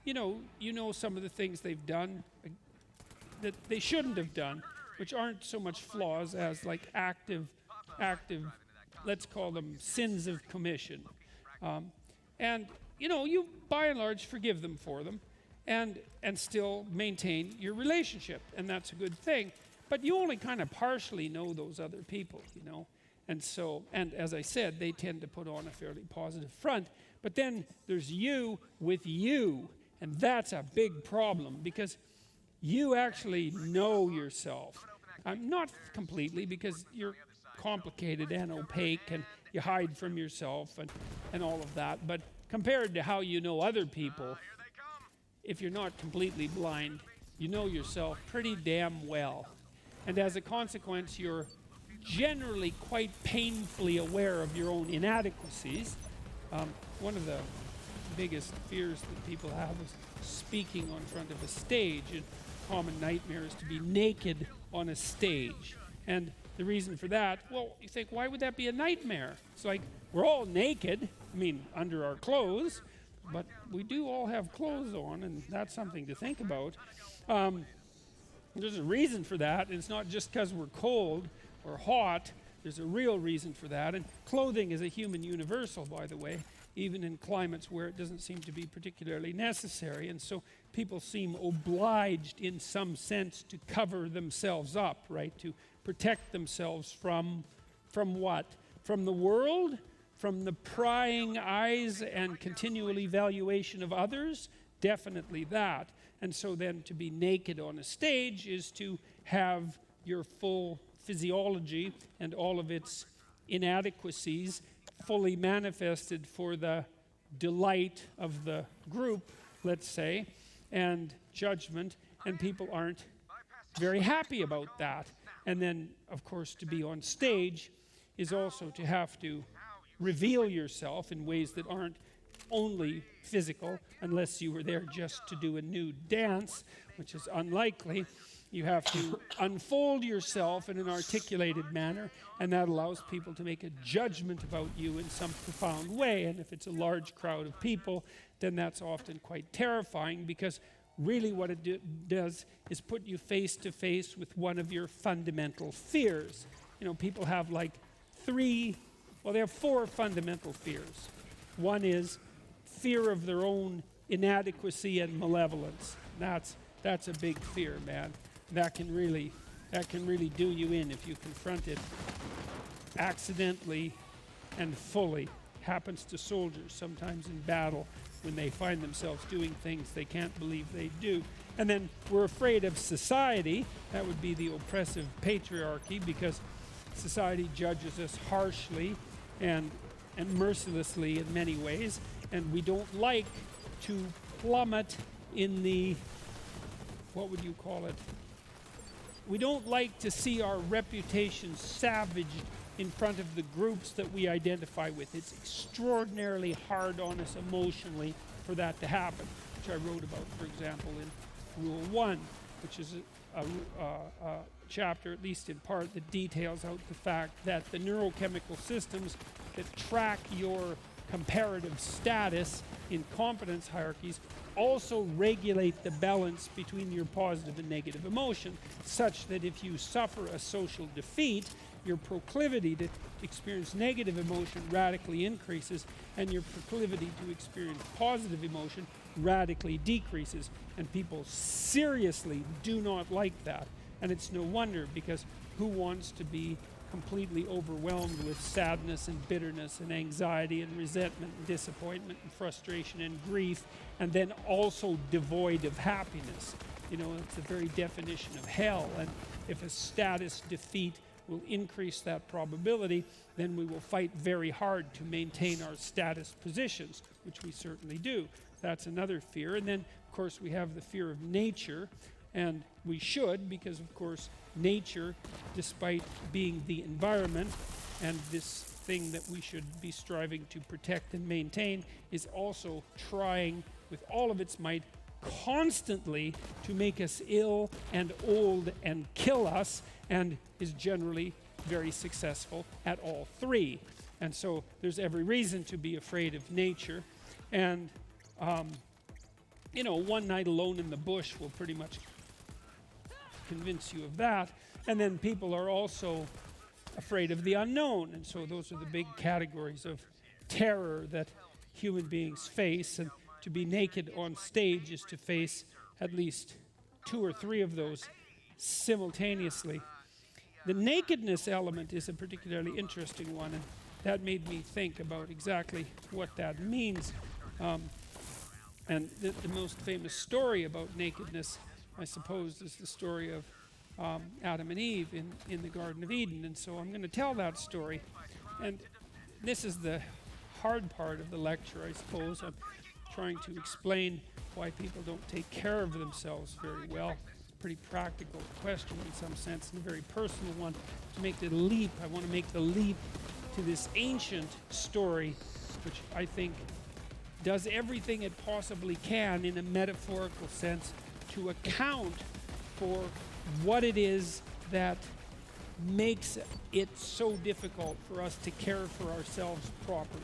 you know some of the things they've done that they shouldn't have done, which aren't so much flaws as like active, let's call them sins of commission. And you know, you by and large forgive them for them and still maintain your relationship, and that's a good thing. But you only kind of partially know those other people, you know. And so, and as I said, they tend to put on a fairly positive front. But then there's you with you, and that's a big problem because you actually know yourself. Not completely, because you're complicated and opaque and you hide from yourself and all of that. But compared to how you know other people, if you're not completely blind, you know yourself pretty damn well. And as a consequence, you're generally quite painfully aware of your own inadequacies. One of the biggest fears that people have is speaking on front of a stage. And common nightmare is to be naked on a stage. And the reason for that, well, you think, why would that be a nightmare? It's like, we're all naked, I mean, under our clothes, but we do all have clothes on, and that's something to think about. There's a reason for that, and it's not just because we're cold or hot. There's a real reason for that, and clothing is a human universal, by the way, even in climates where it doesn't seem to be particularly necessary, and so people seem obliged in some sense to cover themselves up, right, to protect themselves from what? From the world? From the prying eyes and continual evaluation of others? Definitely that. And so then to be naked on a stage is to have your full physiology and all of its inadequacies fully manifested for the delight of the group, let's say, and judgment, and people aren't very happy about that. And then, of course, to be on stage is also to have to reveal yourself in ways that aren't only physical, unless you were there just to do a nude dance, which is unlikely. You have to unfold yourself in an articulated manner, and that allows people to make a judgment about you in some profound way. And if it's a large crowd of people, then that's often quite terrifying, because really what it does is put you face to face with one of your fundamental fears. You know, people have like they have four fundamental fears. One is fear of their own inadequacy and malevolence. That's a big fear, man. That can really that can really do you in if you confront it accidentally and fully. Happens to soldiers sometimes in battle when they find themselves doing things they can't believe they do. And then we're afraid of society. That would be the oppressive patriarchy, because society judges us harshly and mercilessly in many ways, and we don't like to plummet in the, what would you call it? We don't like to see our reputation savaged in front of the groups that we identify with. It's extraordinarily hard on us emotionally for that to happen, which I wrote about, for example, in Rule 1, which is a chapter, at least in part, that details out the fact that the neurochemical systems that track your comparative status in competence hierarchies also regulate the balance between your positive and negative emotion, such that if you suffer a social defeat, your proclivity to experience negative emotion radically increases, and your proclivity to experience positive emotion radically decreases. And people seriously do not like that. And it's no wonder, because who wants to be completely overwhelmed with sadness and bitterness and anxiety and resentment and disappointment and frustration and grief, and then also devoid of happiness? You know, it's the very definition of hell. And if a status defeat will increase that probability, then we will fight very hard to maintain our status positions, which we certainly do. That's another fear. And then, of course, we have the fear of nature, and we should, because, of course, nature, despite being the environment and this thing that we should be striving to protect and maintain, is also trying with all of its might constantly to make us ill and old and kill us, and is generally very successful at all three. And so there's every reason to be afraid of nature. And, you know, one night alone in the bush will pretty much convince you of that. And then people are also afraid of the unknown. And so those are the big categories of terror that human beings face. And to be naked on stage is to face at least 2 or 3 of those simultaneously. The nakedness element is a particularly interesting one, and that made me think about exactly what that means. And the most famous story about nakedness, I suppose, is the story of Adam and Eve in the Garden of Eden. And so I'm going to tell that story. And this is the hard part of the lecture, I suppose. I'm trying to explain why people don't take care of themselves very well. Pretty practical question in some sense, and a very personal one. To make the leap, I want to make the leap to this ancient story, which I think does everything it possibly can in a metaphorical sense to account for what it is that makes it so difficult for us to care for ourselves properly.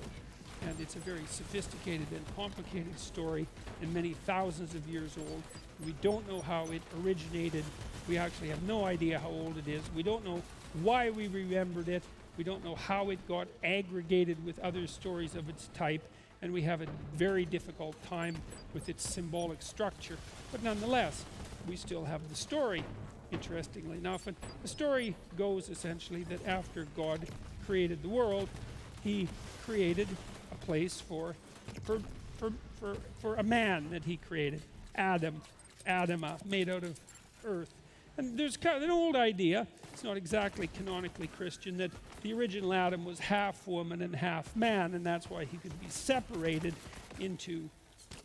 And it's a very sophisticated and complicated story, and many thousands of years old. We don't know how it originated. We actually have no idea how old it is. We don't know why we remembered it. We don't know how it got aggregated with other stories of its type, and we have a very difficult time with its symbolic structure. But nonetheless, we still have the story, interestingly enough. And the story goes essentially that after God created the world, he created a place for a man that he created, Adama, made out of earth. And there's kind of an old idea, it's not exactly canonically Christian, that the original Adam was half woman and half man, and that's why he could be separated into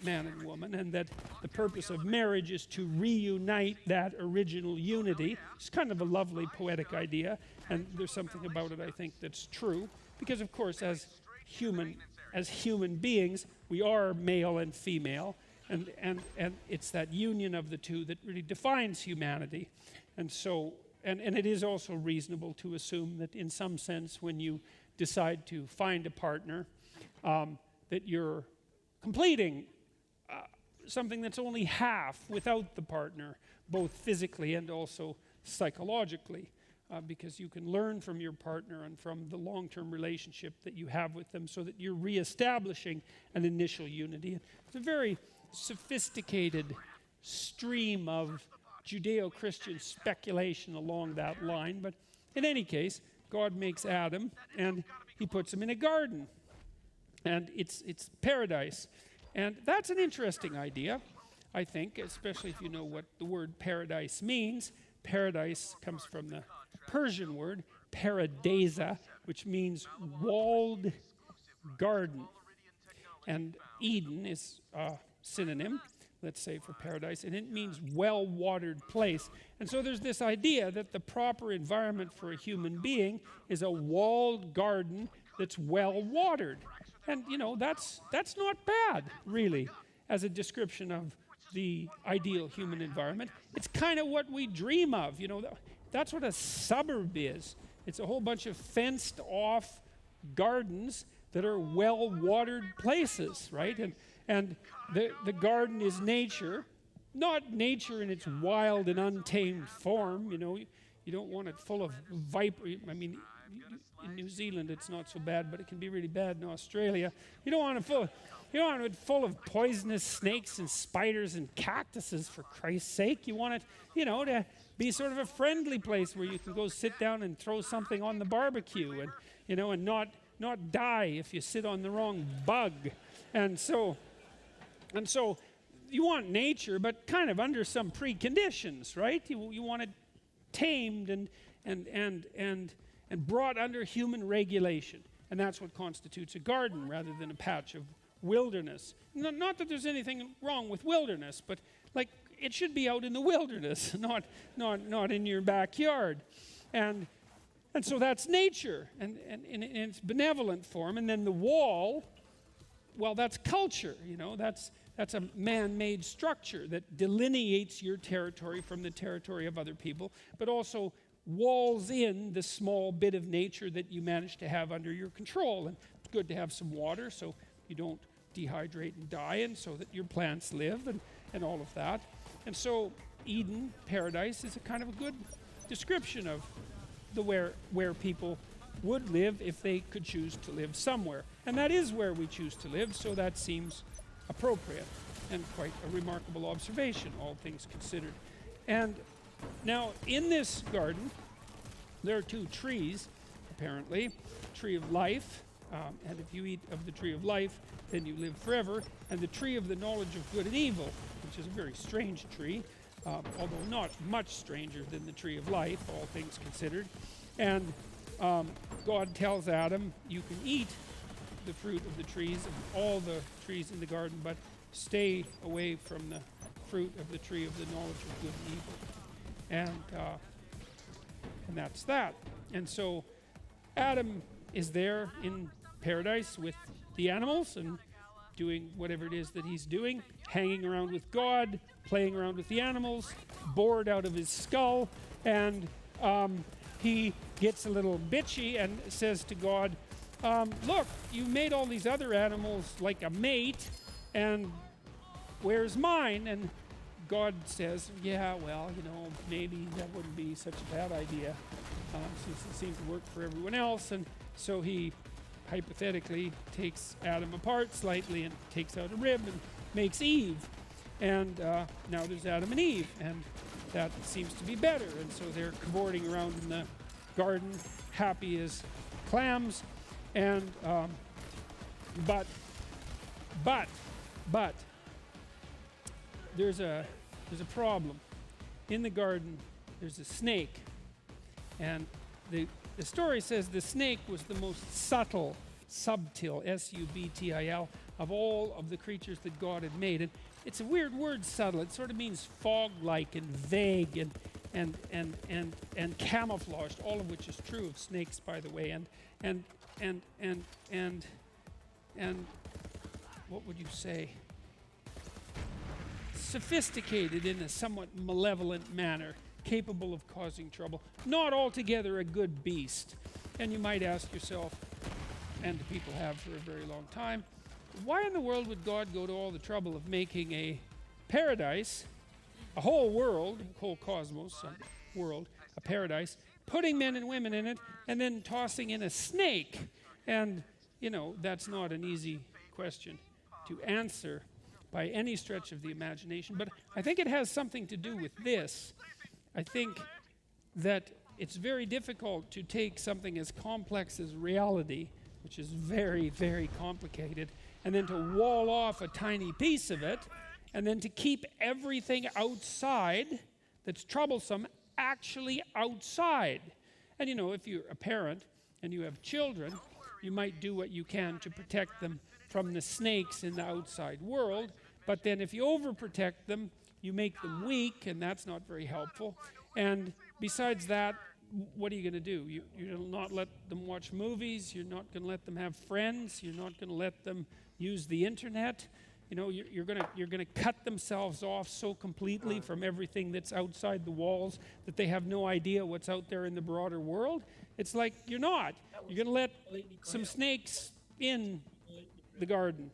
man and woman, and that the purpose of marriage is to reunite that original unity. It's kind of a lovely poetic idea, and there's something about it, I think, that's true, because of course as human beings, we are male and female, and it's that union of the two that really defines humanity. And so, and it is also reasonable to assume that in some sense when you decide to find a partner, that you're completing something that's only half without the partner, both physically and also psychologically. Because you can learn from your partner and from the long-term relationship that you have with them, so that you're reestablishing an initial unity. It's a very sophisticated stream of Judeo-Christian speculation along that line. But in any case, God makes Adam, and he puts him in a garden. And it's paradise. And that's an interesting idea, I think, especially if you know what the word paradise means. Paradise comes from the Persian word, paradisa, which means walled garden. And Eden is a synonym, let's say, for paradise, and it means well-watered place. And so there's this idea that the proper environment for a human being is a walled garden that's well-watered. And, you know, that's not bad, really, as a description of the ideal human environment. It's kind of what we dream of, you know. That's what a suburb is. It's a whole bunch of fenced-off gardens that are well-watered places, right? And the garden is nature, not nature in its wild and untamed form, you know. You don't want it full of I mean, in New Zealand it's not so bad, but it can be really bad in Australia. You don't want it full of poisonous snakes and spiders and cactuses, for Christ's sake. You want it, you know, to be sort of a friendly place where you can go sit down and throw something on the barbecue and, you know, and not die if you sit on the wrong bug. And so you want nature, but kind of under some preconditions, right? You want it tamed and brought under human regulation. And that's what constitutes a garden rather than a patch of wilderness. Not that there's anything wrong with wilderness, but like it should be out in the wilderness, not in your backyard. And so that's nature, and in its benevolent form. And then the wall, well, that's culture, you know. That's a man-made structure that delineates your territory from the territory of other people, but also walls in the small bit of nature that you manage to have under your control. And it's good to have some water so you don't dehydrate and die, and so that your plants live, and all of that. And so Eden, paradise, is a kind of a good description of the where people would live if they could choose to live somewhere. And that is where we choose to live, so that seems appropriate and quite a remarkable observation, all things considered. And now, in this garden, there are two trees, apparently. Tree of life, and if you eat of the tree of life, then you live forever. And the tree of the knowledge of good and evil, which is a very strange tree, although not much stranger than the tree of life, all things considered. And God tells Adam, you can eat the fruit of the trees, of all the trees in the garden, but stay away from the fruit of the tree of the knowledge of good and evil. And that's that. And so Adam is there in paradise with the animals and doing whatever it is that he's doing, hanging around with God, playing around with the animals, bored out of his skull, and he gets a little bitchy and says to God, look, you made all these other animals like a mate, and where's mine? And God says, yeah, well, you know, maybe that wouldn't be such a bad idea, since it seems to work for everyone else. And so he hypothetically takes Adam apart slightly and takes out a rib and makes Eve. And now there's Adam and Eve, and that seems to be better. And so they're cavorting around in the garden, happy as clams. And but there's a problem. In the garden, there's a snake, and the story says the snake was the most subtle, subtil, S-U-B-T-I-L, of all of the creatures that God had made. And it's a weird word, subtle. It sort of means fog-like and vague and camouflaged, all of which is true of snakes, by the way. And what would you say? Sophisticated in a somewhat malevolent manner, capable of causing trouble, not altogether a good beast. And you might ask yourself, and people have for a very long time, why in the world would God go to all the trouble of making a paradise, a whole world, a whole cosmos, a world, a paradise, putting men and women in it, and then tossing in a snake? And, you know, that's not an easy question to answer. by any stretch of the imagination. But I think it has something to do with this. I think that it's very difficult to take something as complex as reality, which is very, very complicated, and then to wall off a tiny piece of it, and then to keep everything outside that's troublesome actually outside. And if you're a parent and you have children, you might do what you can to protect them from the snakes in the outside world, but then if you overprotect them, you make them weak, and that's not very helpful. And besides that, what are you going to do? You'll not let them watch movies, you're not going to let them have friends, you're not going to let them use the internet. You're going to cut themselves off so completely from everything that's outside the walls that they have no idea what's out there in the broader world. It's like you're not. You're going to let some snakes in the garden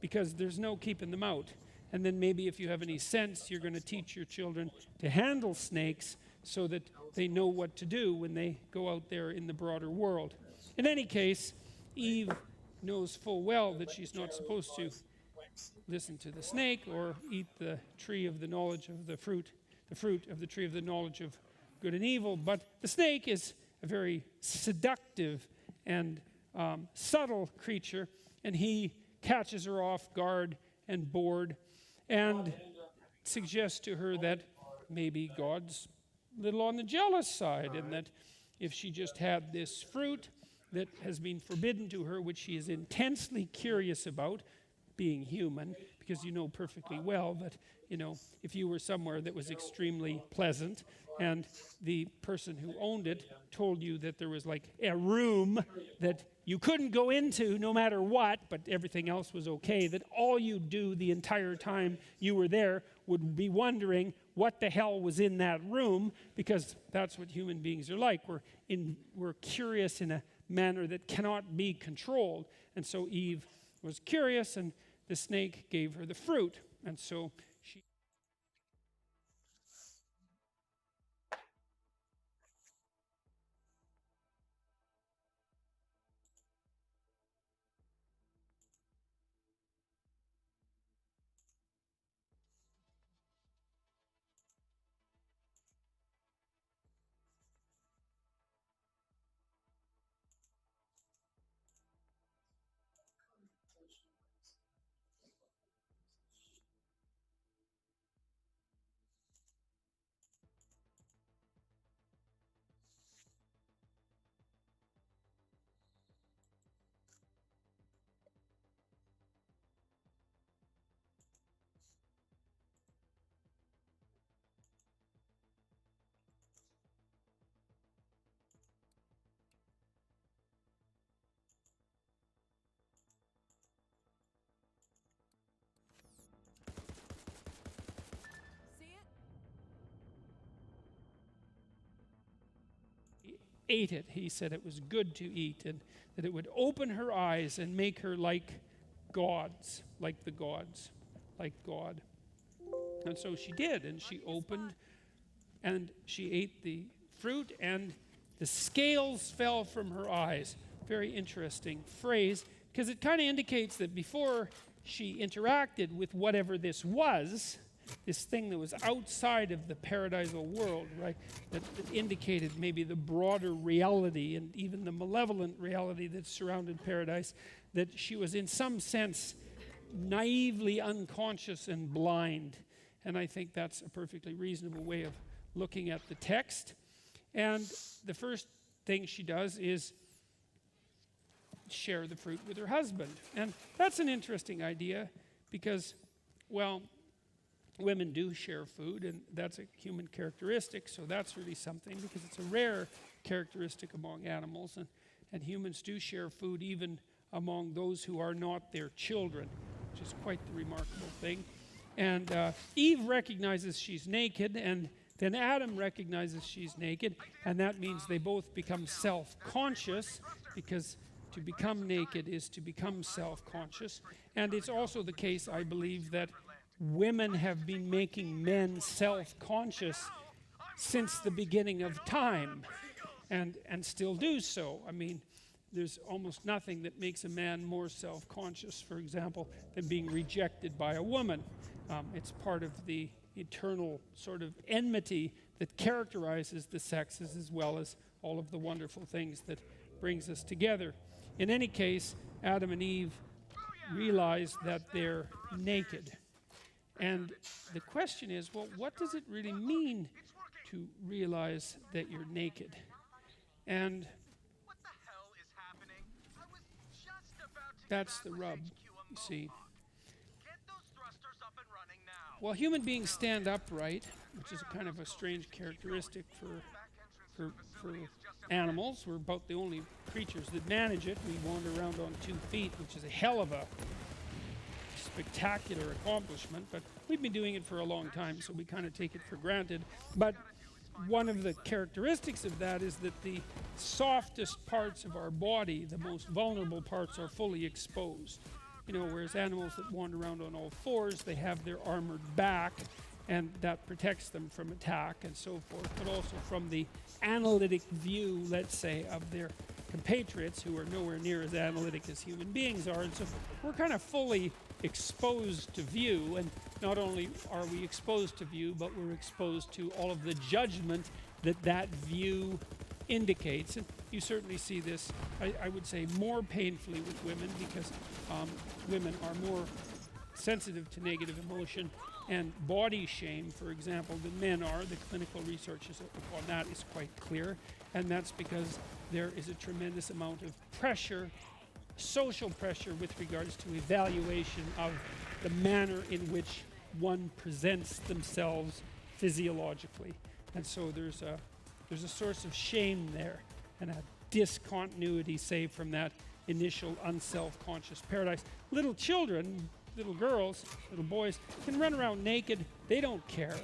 because there's no keeping them out. And then maybe if you have any sense, you're going to teach your children to handle snakes so that they know what to do when they go out there in the broader world. In any case, Eve knows full well that she's not supposed to listen to the snake or eat the tree of the knowledge of the fruit of the tree of the knowledge of good and evil. But the snake is a very seductive and subtle creature, and he catches her off guard and bored and suggests to her that maybe God's a little on the jealous side, and that if she just had this fruit that has been forbidden to her, which she is intensely curious about, being human, because you know perfectly well that, if you were somewhere that was extremely pleasant and the person who owned it told you that there was like a room that you couldn't go into no matter what, but everything else was okay, that all you do the entire time you were there would be wondering what the hell was in that room, because that's what human beings are like. We're curious in a manner that cannot be controlled. And so Eve was curious, and the snake gave her the fruit. And so she ate it. He said it was good to eat, and that it would open her eyes and make her like gods, like the gods, like God. And so she did, and she opened, and she ate the fruit, and the scales fell from her eyes. Very interesting phrase, because it kind of indicates that before she interacted with whatever this was, this thing that was outside of the paradisal world, right, that indicated maybe the broader reality and even the malevolent reality that surrounded paradise, that she was in some sense naively unconscious and blind. And I think that's a perfectly reasonable way of looking at the text. And the first thing she does is share the fruit with her husband. And that's an interesting idea because, well, women do share food, and that's a human characteristic, so that's really something, because it's a rare characteristic among animals, and humans do share food even among those who are not their children, which is quite the remarkable thing. And Eve recognizes she's naked, and then Adam recognizes she's naked, and that means they both become self-conscious, because to become naked is to become self-conscious. And it's also the case, I believe, that women have been making men self-conscious since the beginning of time, and still do so. I mean, there's almost nothing that makes a man more self-conscious, for example, than being rejected by a woman. It's part of the eternal sort of enmity that characterizes the sexes, as well as all of the wonderful things that brings us together. In any case, Adam and Eve realize that they're naked. And the question is, well, what does it really mean to realize that you're naked? And that's the rub, you see. Well, human beings stand upright, which is a kind of a strange characteristic for animals. We're about the only creatures that manage it. We wander around on 2 feet, which is a hell of a spectacular accomplishment, but we've been doing it for a long time, so we kind of take it for granted. But one of the characteristics of that is that the softest parts of our body, the most vulnerable parts, are fully exposed. Whereas animals that wander around on all fours, they have their armored back, and that protects them from attack and so forth, but also from the analytic view, let's say, of their compatriots who are nowhere near as analytic as human beings are. And so we're kind of fully exposed to view, and not only are we exposed to view, but we're exposed to all of the judgment that view indicates. And you certainly see this, I would say, more painfully with women, because women are more sensitive to negative emotion and body shame, for example, than men are. The clinical research on that is quite clear, and that's because there is a tremendous amount of pressure, social pressure, with regards to evaluation of the manner in which one presents themselves physiologically. And so there's a source of shame there, and a discontinuity, say, from that initial unself-conscious paradise. Little children, little girls, little boys, can run around naked. They don't care.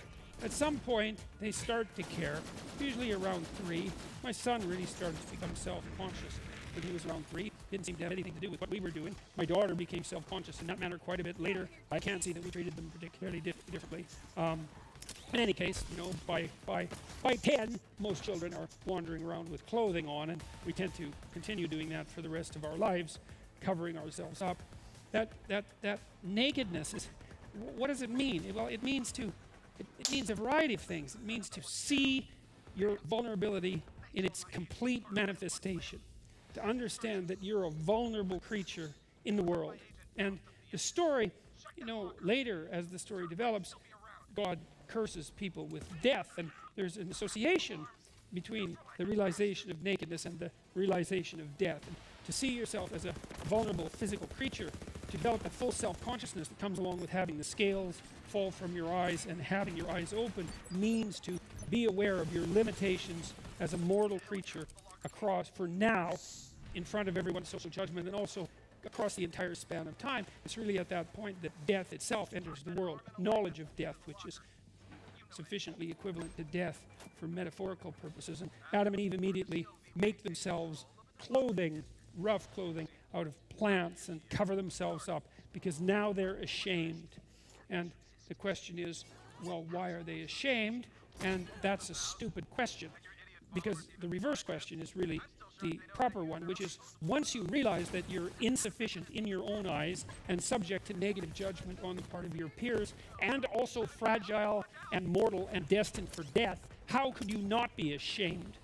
At some point, they start to care, usually around 3. My son really started to become self-conscious when he was around 3. Didn't seem to have anything to do with what we were doing. My daughter became self-conscious in that manner quite a bit later. I can't see that we treated them particularly differently. In any case, by 10, most children are wandering around with clothing on, and we tend to continue doing that for the rest of our lives, covering ourselves up. That nakedness is, what does it mean? Well, it means a variety of things. It means to see your vulnerability in its complete manifestation, to understand that you're a vulnerable creature in the world. And the story, later as the story develops, God curses people with death, and there's an association between the realization of nakedness and the realization of death. And to see yourself as a vulnerable physical creature, to develop a full self-consciousness that comes along with having the scales fall from your eyes and having your eyes open, means to be aware of your limitations as a mortal creature across, for now, in front of everyone's social judgment, and also across the entire span of time. It's really at that point that death itself enters the world. Knowledge of death, which is sufficiently equivalent to death for metaphorical purposes. And Adam and Eve immediately make themselves clothing, rough clothing, out of plants and cover themselves up, because now they're ashamed. And the question is, well, why are they ashamed? And that's a stupid question, because the reverse question is really the proper one, which is, once you realize that you're insufficient in your own eyes and subject to negative judgment on the part of your peers, and also fragile and mortal and destined for death, how could you not be ashamed?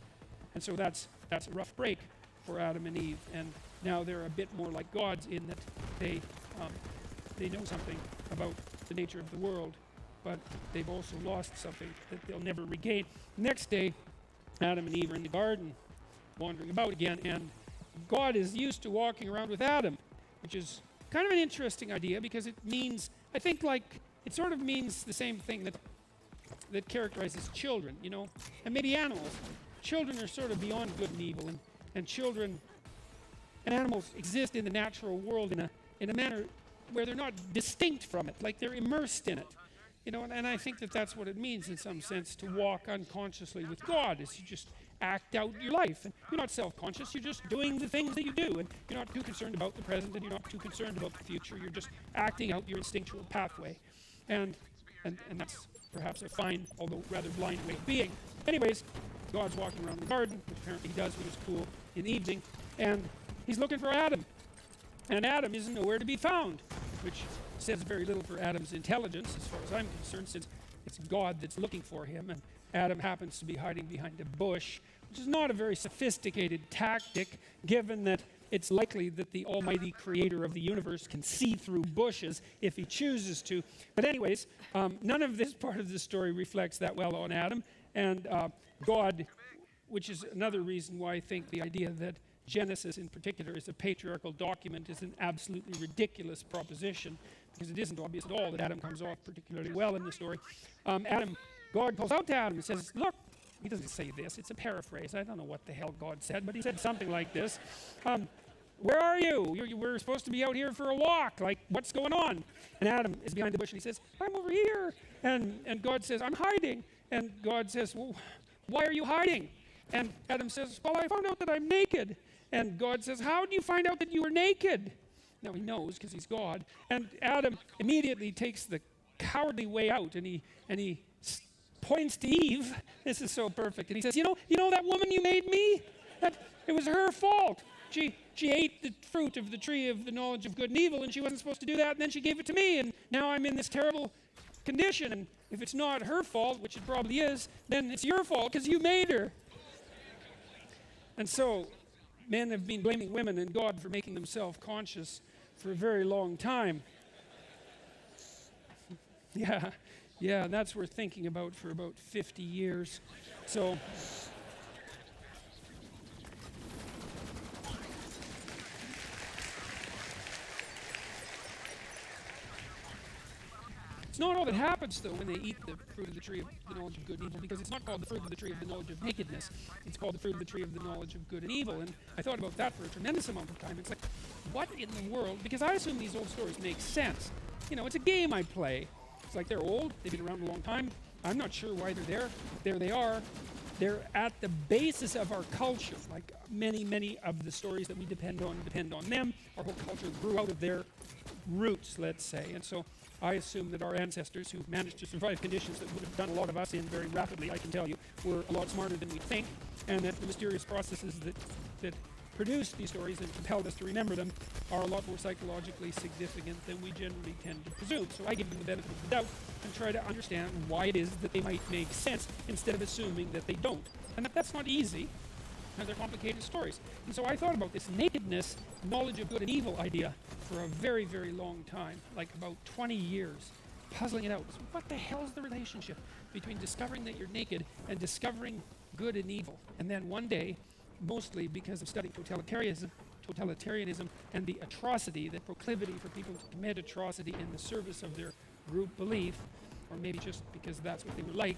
And so that's a rough break for Adam and Eve. And now they're a bit more like gods in that they know something about the nature of the world, but they've also lost something that they'll never regain. Next day, Adam and Eve are in the garden, wandering about again, and God is used to walking around with Adam, which is kind of an interesting idea, because it means, I think, it sort of means the same thing that characterizes children, and maybe animals. Children are sort of beyond good and evil, and children and animals exist in the natural world in a manner where they're not distinct from it, like they're immersed in it. And I think that's what it means in some sense, to walk unconsciously with God, is to just act out your life. And you're not self-conscious, you're just doing the things that you do, and you're not too concerned about the present, and you're not too concerned about the future. You're just acting out your instinctual pathway. And that's perhaps a fine, although rather blind way of being. Anyways, God's walking around the garden, which apparently he does when it's cool in the evening, and he's looking for Adam. And Adam isn't nowhere to be found, which says very little for Adam's intelligence, as far as I'm concerned, since it's God that's looking for him, and Adam happens to be hiding behind a bush, which is not a very sophisticated tactic, given that it's likely that the almighty creator of the universe can see through bushes if he chooses to. But anyways, none of this part of the story reflects that well on Adam, and God, which is another reason why I think the idea that Genesis in particular is a patriarchal document is an absolutely ridiculous proposition, because it isn't obvious at all that Adam comes off particularly well in the story. God calls out to Adam and says, look, he doesn't say this, it's a paraphrase. I don't know what the hell God said, but he said something like this. Where are you? We're supposed to be out here for a walk. Like, what's going on? And Adam is behind the bush and he says, I'm over here. And God says, I'm hiding. And God says, well, why are you hiding? And Adam says, well, I found out that I'm naked. And God says, how do you find out that you were naked? Now he knows because he's God. And Adam immediately takes the cowardly way out and he points to Eve. This is so perfect. And he says, you know that woman you made me? It was her fault. She ate the fruit of the tree of the knowledge of good and evil, and she wasn't supposed to do that, and then she gave it to me, and now I'm in this terrible condition. And if it's not her fault, which it probably is, then it's your fault because you made her. And so men have been blaming women and God for making them self-conscious for a very long time. Yeah, and that's worth thinking about for about 50 years. So it's not all that happens, though, when they eat the fruit of the tree of the knowledge of good and evil, because it's not called the fruit of the tree of the knowledge of nakedness. It's called the fruit of the tree of the knowledge of good and evil. And I thought about that for a tremendous amount of time. It's like, what in the world? Because I assume these old stories make sense. It's a game I play. It's like they're old. They've been around a long time. I'm not sure why they're there. There they are. They're at the basis of our culture. Like many of the stories that we depend on them. Our whole culture grew out of their roots, let's say. And so I assume that our ancestors, who managed to survive conditions that would have done a lot of us in very rapidly, I can tell you, were a lot smarter than we think, and that the mysterious processes that produced these stories and compelled us to remember them are a lot more psychologically significant than we generally tend to presume. So I give them the benefit of the doubt and try to understand why it is that they might make sense instead of assuming that they don't. And that's not easy, and they're complicated stories. And so I thought about this nakedness, knowledge of good and evil idea for a very, very long time, like about 20 years, puzzling it out. So what the hell is the relationship between discovering that you're naked and discovering good and evil? And then one day, mostly because of studying totalitarianism and the atrocity, the proclivity for people to commit atrocity in the service of their group belief, or maybe just because that's what they were like,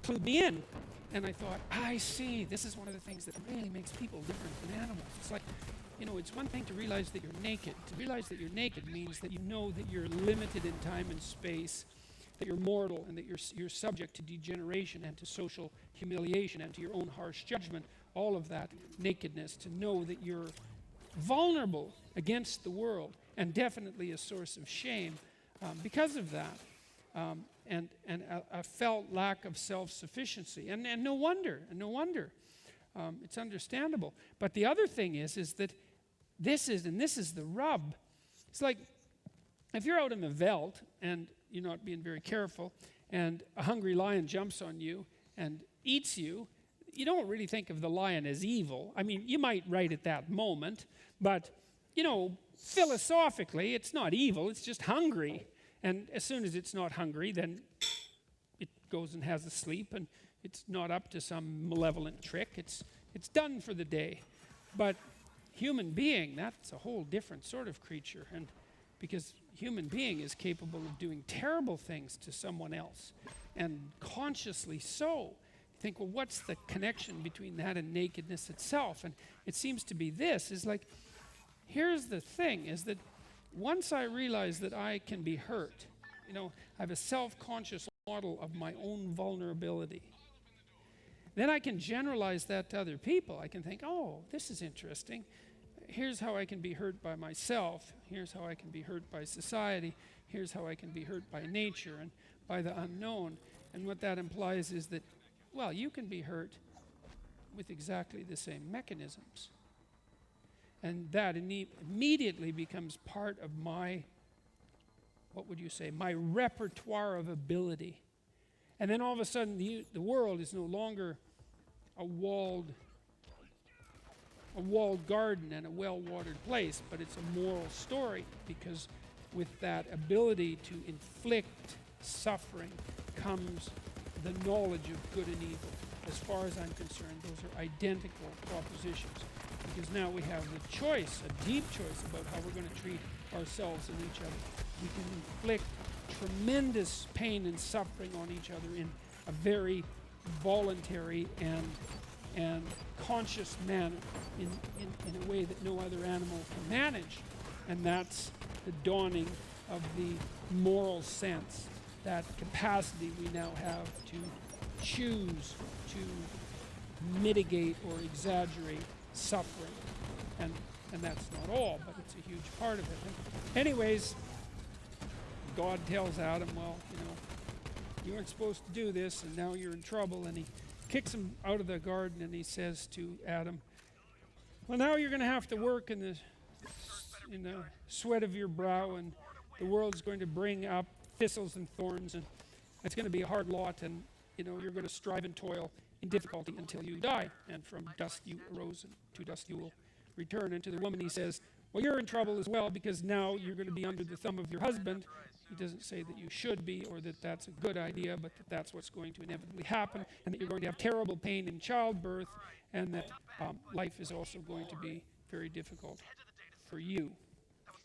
clued me in. And I thought, I see, this is one of the things that really makes people different than animals. It's like, it's one thing to realize that you're naked. To realize that you're naked means that you know that you're limited in time and space, that you're mortal, and that you're subject to degeneration and to social humiliation and to your own harsh judgment. All of that nakedness, to know that you're vulnerable against the world, and definitely a source of shame because of that. And a felt lack of self-sufficiency, and no wonder. It's understandable. But the other thing is that this is the rub. It's like if you're out in the veldt and you're not being very careful, and a hungry lion jumps on you and eats you, you don't really think of the lion as evil. I mean, you might right at that moment, but philosophically, it's not evil. It's just hungry. And as soon as it's not hungry, then it goes and has a sleep, and it's not up to some malevolent trick. It's done for the day. But human being, that's a whole different sort of creature. And because human being is capable of doing terrible things to someone else, and consciously so. You think, well, what's the connection between that and nakedness itself? And it seems to be this, is like, here's the thing, is that once I realize that I can be hurt, I have a self-conscious model of my own vulnerability, then I can generalize that to other people. I can think, oh, this is interesting. Here's how I can be hurt by myself. Here's how I can be hurt by society. Here's how I can be hurt by nature and by the unknown. And what that implies is that, well, you can be hurt with exactly the same mechanisms. And that immediately becomes part of my, what would you say, my repertoire of ability. And then all of a sudden the world is no longer a walled garden and a well-watered place, but it's a moral story, because with that ability to inflict suffering comes the knowledge of good and evil. As far as I'm concerned, those are identical propositions, because now we have the choice, a deep choice, about how we're going to treat ourselves and each other. We can inflict tremendous pain and suffering on each other in a very voluntary and conscious manner, in a way that no other animal can manage. And that's the dawning of the moral sense, that capacity we now have to choose to mitigate or exaggerate suffering. And that's not all, but it's a huge part of it. And anyways, God tells Adam, well, you weren't supposed to do this, and now you're in trouble. And he kicks him out of the garden, and he says to Adam, well, now you're going to have to work in the sweat of your brow, and the world's going to bring up thistles and thorns, and it's going to be a hard lot, and you're going to strive and toil in difficulty until you die. And from dust you arose, and to dust you will return. And to the woman he says, well, you're in trouble as well, because now you're going to be under the thumb of your husband. He doesn't say that you should be, or that that's a good idea, but that that's what's going to inevitably happen, and that you're going to have terrible pain in childbirth, and that life is also going to be very difficult for you.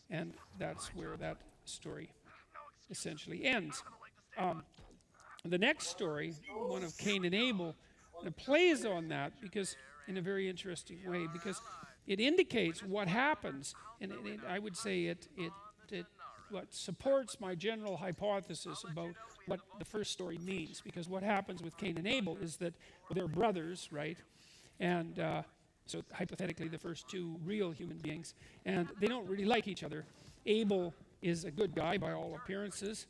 And that's where that story essentially ends. The next story, one of Cain and Abel, plays on that, because in a very interesting way, because it indicates what happens, and I would say it what supports my general hypothesis about what the first story means. Because what happens with Cain and Abel is that they're brothers, right? And so hypothetically the first two real human beings, and they don't really like each other. Abel is a good guy by all appearances.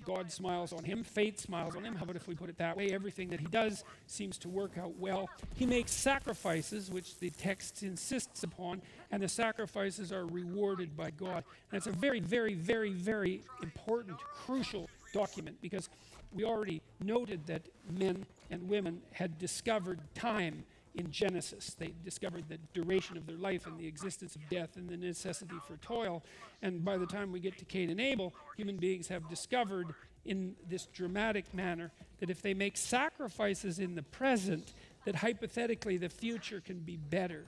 God smiles on him, fate smiles on him. How about if we put it that way? Everything that he does seems to work out well. He makes sacrifices, which the text insists upon, and the sacrifices are rewarded by God. And it's a very, very, very, very important, crucial document, because we already noted that men and women had discovered time in Genesis. They discovered the duration of their life and the existence of death and the necessity for toil. And by the time we get to Cain and Abel, human beings have discovered in this dramatic manner that if they make sacrifices in the present, that hypothetically the future can be better.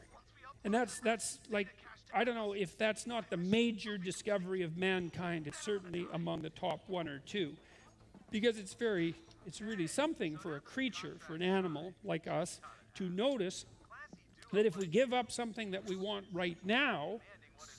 And that's like, I don't know if that's not the major discovery of mankind. It's certainly among the top one or two, because it's really something for a creature, for an animal like us, to notice that if we give up something that we want right now,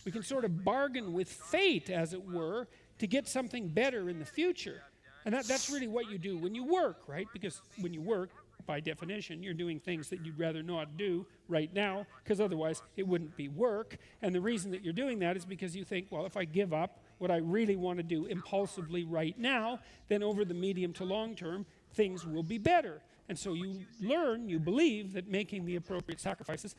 we can sort of bargain with fate, as it were, to get something better in the future. And that's really what you do when you work, right? Because when you work, by definition, you're doing things that you'd rather not do right now, because otherwise it wouldn't be work. And the reason that you're doing that is because you think, well, if I give up what I really want to do impulsively right now, then over the medium to long term, things will be better. And so you believe that making the appropriate sacrifices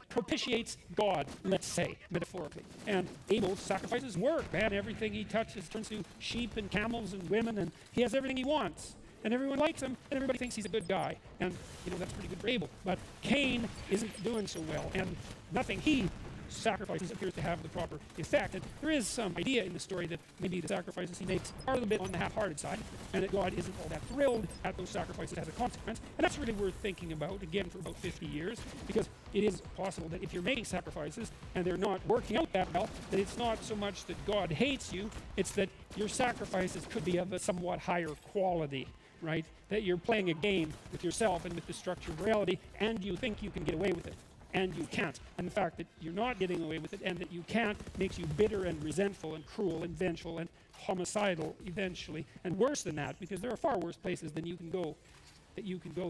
propitiates God, let's say, metaphorically. And Abel's sacrifices work, man. Everything he touches turns to sheep and camels and women, and he has everything he wants. And everyone likes him, and everybody thinks he's a good guy. And, that's pretty good for Abel. But Cain isn't doing so well, and nothing he sacrifices appears to have the proper effect. And there is some idea in the story that maybe the sacrifices he makes are a little bit on the half-hearted side, and that God isn't all that thrilled at those sacrifices as a consequence. And that's really worth thinking about, again, for about 50 years, because it is possible that if you're making sacrifices and they're not working out that well, that it's not so much that God hates you, it's that your sacrifices could be of a somewhat higher quality, right? That you're playing a game with yourself and with the structure of reality, and you think you can get away with it. And you can't. And the fact that you're not getting away with it and that you can't makes you bitter and resentful and cruel and vengeful and homicidal eventually. And worse than that, because there are far worse places than you can go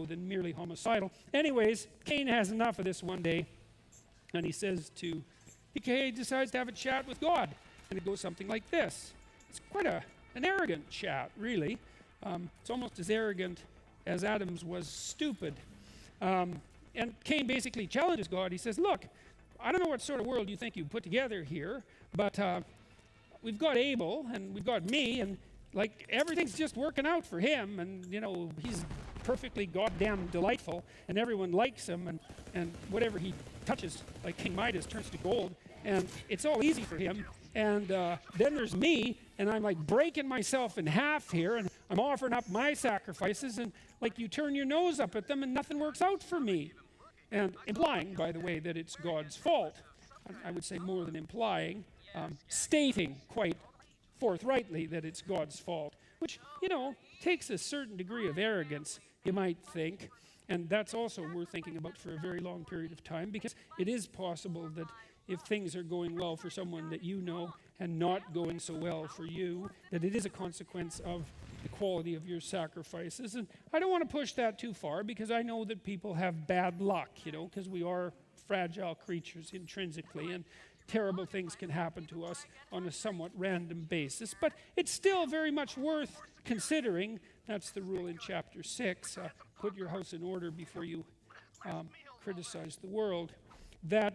than merely homicidal. Anyways, Cain has enough of this one day, and he decides to have a chat with God. And it goes something like this. It's quite an arrogant chat, really. It's almost as arrogant as Adam's was stupid. And Cain basically challenges God. He says, look, I don't know what sort of world you think you put together here, but we've got Abel and we've got me, and like everything's just working out for him, and he's perfectly goddamn delightful, and everyone likes him, and whatever he touches, like King Midas, turns to gold, and it's all easy for him. And then there's me, and I'm like breaking myself in half here, and I'm offering up my sacrifices, and like you turn your nose up at them, and nothing works out for me. And implying, by the way, that it's God's fault. I would say more than implying, stating quite forthrightly that it's God's fault, which, takes a certain degree of arrogance, you might think. And that's also worth thinking about for a very long period of time, because it is possible that if things are going well for someone that you know and not going so well for you, that it is a consequence of the quality of your sacrifices. And I don't want to push that too far, because I know that people have bad luck, because we are fragile creatures intrinsically, and terrible things can happen to us on a somewhat random basis. But it's still very much worth considering. That's the rule in chapter 6. Put your house in order before you criticize the world. That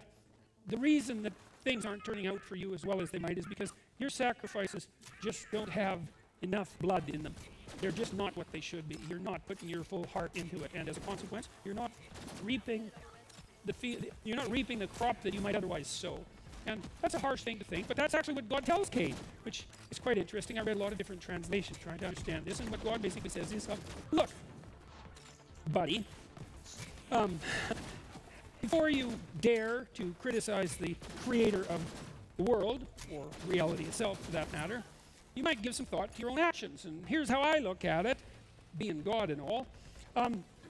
the reason that things aren't turning out for you as well as they might is because your sacrifices just don't have enough blood in them. They're just not what they should be. You're not putting your full heart into it, and as a consequence, you're not reaping the crop that you might otherwise sow. And that's a harsh thing to think, but that's actually what God tells Cain, which is quite interesting. I read a lot of different translations trying to understand this, and what God basically says is, look, buddy, before you dare to criticize the creator of the world, or reality itself for that matter, you might give some thought to your own actions. And here's how I look at it, being God and all.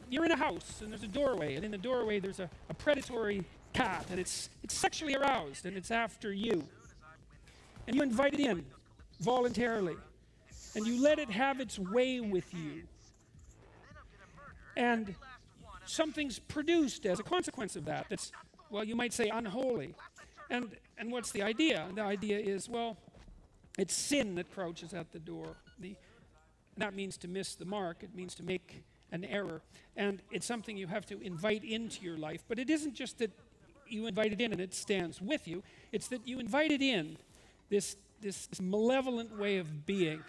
You're in a house, and there's a doorway, and in the doorway there's a predatory cat, and it's sexually aroused, and it's after you. And you invite it in voluntarily, and you let it have its way with you. And something's produced as a consequence of that that's, well, you might say unholy. And what's the idea? The idea is, well, it's sin that crouches at the door. That means to miss the mark. It means to make an error. And it's something you have to invite into your life. But it isn't just that you invite it in and it stands with you. It's that you invite it in, this malevolent way of being,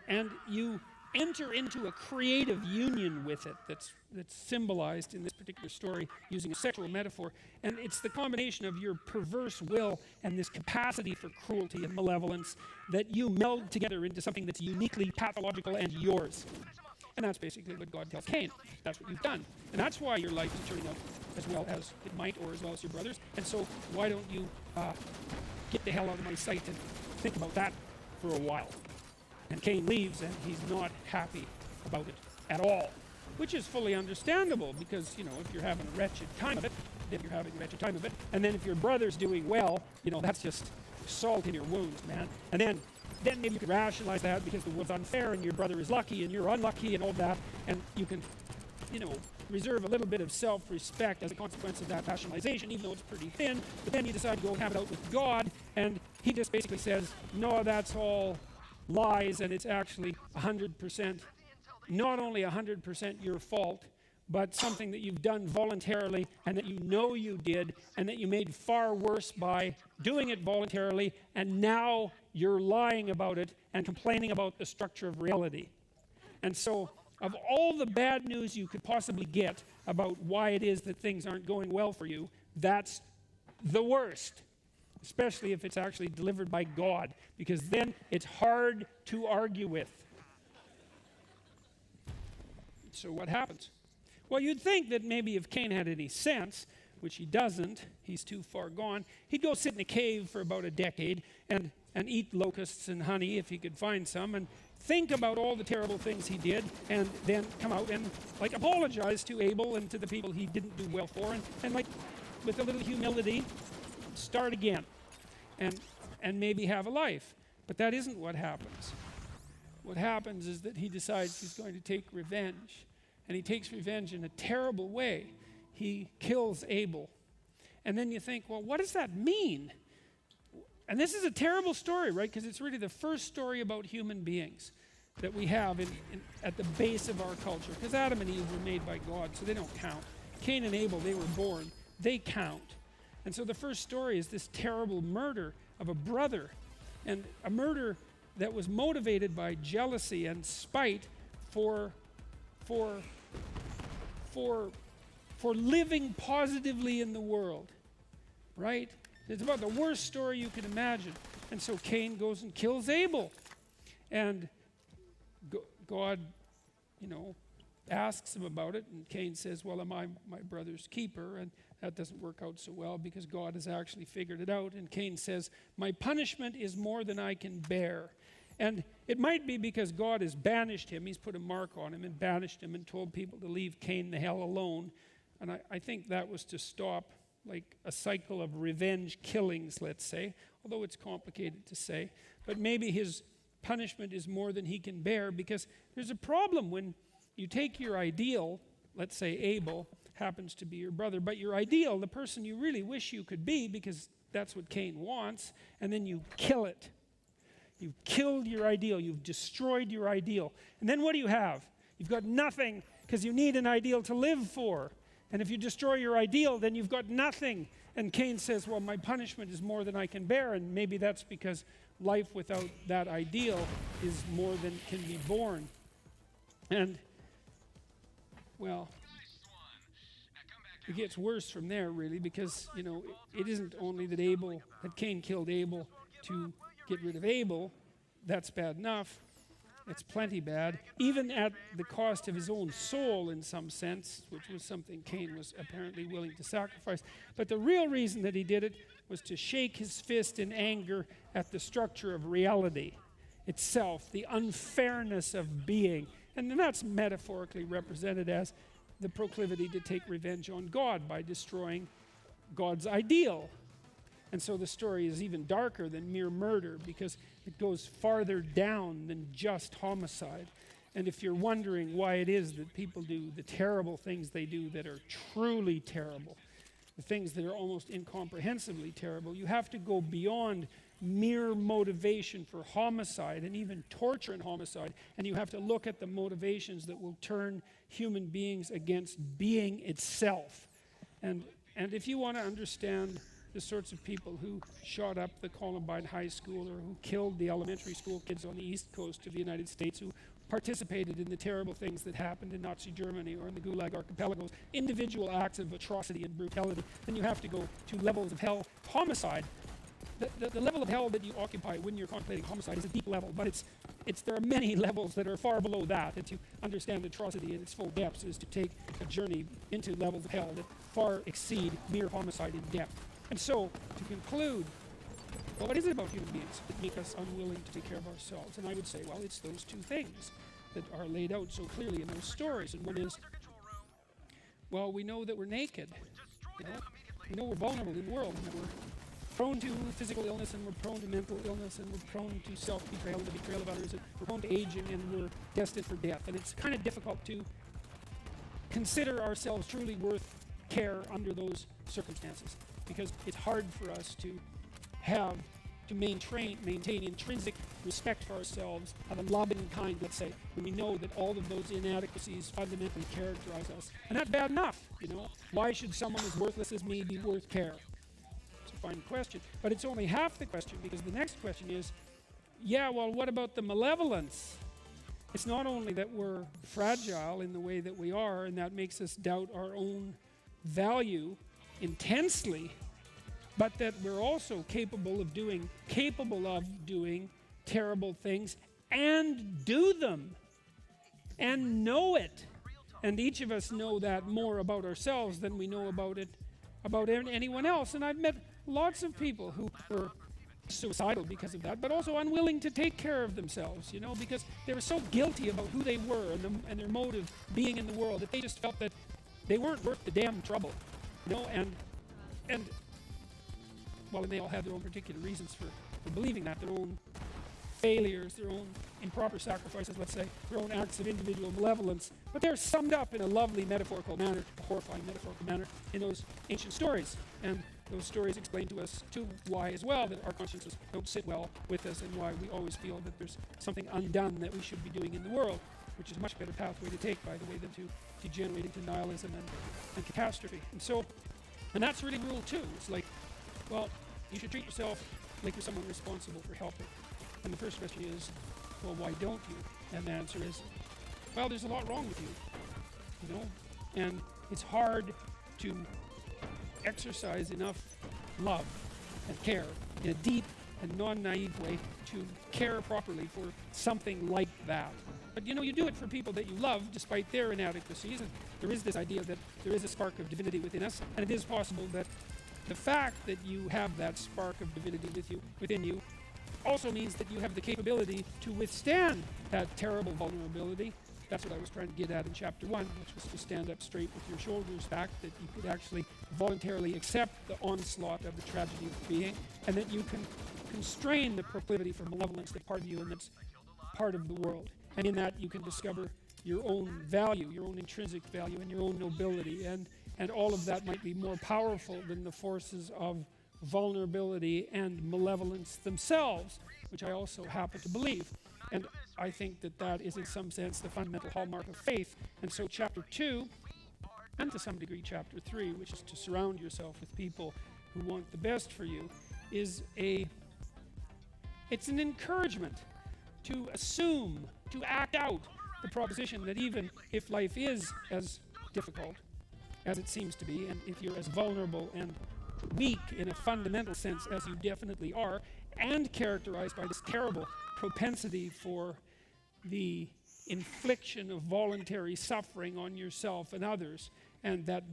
and you enter into a creative union with it that's symbolized in this particular story using a sexual metaphor. And it's the combination of your perverse will and this capacity for cruelty and malevolence that you meld together into something that's uniquely pathological and yours. And that's basically what God tells Cain. That's what you've done. And that's why your life is turning out as well as it might, or as well as your brother's. And so why don't you get the hell out of my sight and think about that for a while? And Cain leaves, and he's not happy about it at all, which is fully understandable, because, if you're having a wretched time of it, then you're having a wretched time of it. And then if your brother's doing well, that's just salt in your wounds, man. And then maybe you could rationalize that because the world's unfair, and your brother is lucky, and you're unlucky, and all that. And you can, reserve a little bit of self-respect as a consequence of that rationalization, even though it's pretty thin. But then you decide to go and have it out with God, and he just basically says, no, that's all lies, and it's actually 100%, not only 100% your fault, but something that you've done voluntarily, and that you know you did, and that you made far worse by doing it voluntarily, and now you're lying about it and complaining about the structure of reality. And so, of all the bad news you could possibly get about why it is that things aren't going well for you, that's the worst. Especially if it's actually delivered by God, because then it's hard to argue with. So what happens? Well, you'd think that maybe if Cain had any sense, which he doesn't, he's too far gone, he'd go sit in a cave for about a decade and eat locusts and honey if he could find some, and think about all the terrible things he did, and then come out and apologize to Abel and to the people he didn't do well for, and with a little humility, start again, and maybe have a life. But that isn't what happens. What happens is that he decides he's going to take revenge, and he takes revenge in a terrible way. He kills Abel. And then you think, well, what does that mean? And this is a terrible story, right? Because it's really the first story about human beings that we have at the base of our culture. Because Adam and Eve were made by God, so they don't count. Cain and Abel, they were born. They count. And so the first story is this terrible murder of a brother, and a murder that was motivated by jealousy and spite for living positively in the world, right? It's about the worst story you can imagine. And so Cain goes and kills Abel, and God, asks him about it, and Cain says, well, am I my brother's keeper? And that doesn't work out so well because God has actually figured it out. And Cain says, my punishment is more than I can bear. And it might be because God has banished him. He's put a mark on him and banished him and told people to leave Cain the hell alone. And I think that was to stop like a cycle of revenge killings, let's say, although it's complicated to say. But maybe his punishment is more than he can bear, because there's a problem when you take your ideal, let's say Abel happens to be your brother, but your ideal, the person you really wish you could be, because that's what Cain wants, and then you kill it. You've killed your ideal. You've destroyed your ideal. And then what do you have? You've got nothing, because you need an ideal to live for. And if you destroy your ideal, then you've got nothing. And Cain says, well, my punishment is more than I can bear. And maybe that's because life without that ideal is more than can be borne. And, well, it gets worse from there, really, because, it isn't only that Cain killed Abel to get rid of Abel. That's bad enough. It's plenty bad, even at the cost of his own soul in some sense, which was something Cain was apparently willing to sacrifice. But the real reason that he did it was to shake his fist in anger at the structure of reality itself, the unfairness of being. And then that's metaphorically represented as the proclivity to take revenge on God by destroying God's ideal. And so the story is even darker than mere murder, because it goes farther down than just homicide. And if you're wondering why it is that people do the terrible things they do that are truly terrible, the things that are almost incomprehensibly terrible, you have to go beyond mere motivation for homicide and even torture and homicide, and you have to look at the motivations that will turn human beings against being itself. And if you want to understand the sorts of people who shot up the Columbine High School, or who killed the elementary school kids on the East Coast of the United States, who participated in the terrible things that happened in Nazi Germany or in the Gulag archipelagos, individual acts of atrocity and brutality, then you have to go to levels of hell. Homicide, the level of hell that you occupy when you're contemplating homicide is a deep level, but there are many levels that are far below that. And to understand atrocity in its full depths is to take a journey into levels of hell that far exceed mere homicide in depth. And so, to conclude, well, what is it about human beings that make us unwilling to take care of ourselves? And I would say, well, it's those two things that are laid out so clearly in those stories. And one is, well, we know that we're naked. We know we're vulnerable in the world, and that we're prone to physical illness, and we're prone to mental illness, and we're prone to self-betrayal, the betrayal of others, and we're prone to aging, and we're destined for death. And it's kind of difficult to consider ourselves truly worth care under those circumstances, because it's hard for us to maintain intrinsic respect for ourselves of a loving kind, let's say, when we know that all of those inadequacies fundamentally characterize us. And that's bad enough, Why should someone as worthless as me be worth care? It's a fine question. But it's only half the question, because the next question is, what about the malevolence? It's not only that we're fragile in the way that we are, and that makes us doubt our own value intensely, but that we're also capable of doing terrible things and do them and know it. And each of us know that more about ourselves than we know about anyone else. And I've met lots of people who were suicidal because of that, but also unwilling to take care of themselves, because they were so guilty about who they were and their mode of being in the world that they just felt that they weren't worth the damn trouble, and they all had their own particular reasons for believing that, their own failures, their own improper sacrifices, let's say, their own acts of individual malevolence, but they're summed up in a lovely metaphorical manner, a horrifying metaphorical manner, in those ancient stories. And those stories explain to us, too, why as well that our consciences don't sit well with us, and why we always feel that there's something undone that we should be doing in the world, which is a much better pathway to take, by the way, than to degenerate into nihilism and catastrophe. And that's really rule 2. It's like, Well, you should treat yourself like you're someone responsible for helping. And the first question is, well, why don't you? And the answer is, well, there's a lot wrong with you, and it's hard to exercise enough love and care in a deep and non-naive way to care properly for something like that. But you do it for people that you love despite their inadequacies, and there is this idea that there is a spark of divinity within us, and it is possible that the fact that you have that spark of divinity within you also means that you have the capability to withstand that terrible vulnerability. That's what I was trying to get at in chapter 1, which was to stand up straight with your shoulders back, that you could actually voluntarily accept the onslaught of the tragedy of being, and that you can constrain the proclivity for malevolence that's part of you and that's part of the world. And in that you can discover your own value, your own intrinsic value, and your own nobility. And all of that might be more powerful than the forces of vulnerability and malevolence themselves, which I also happen to believe. And I think that that is in some sense the fundamental hallmark of faith. And so chapter 2, and to some degree chapter 3, which is to surround yourself with people who want the best for you, it's an encouragement to assume, to act out the proposition that even if life is as difficult as it seems to be, and if you're as vulnerable and weak in a fundamental sense as you definitely are, and characterized by this terrible propensity for the infliction of voluntary suffering on yourself and others, and that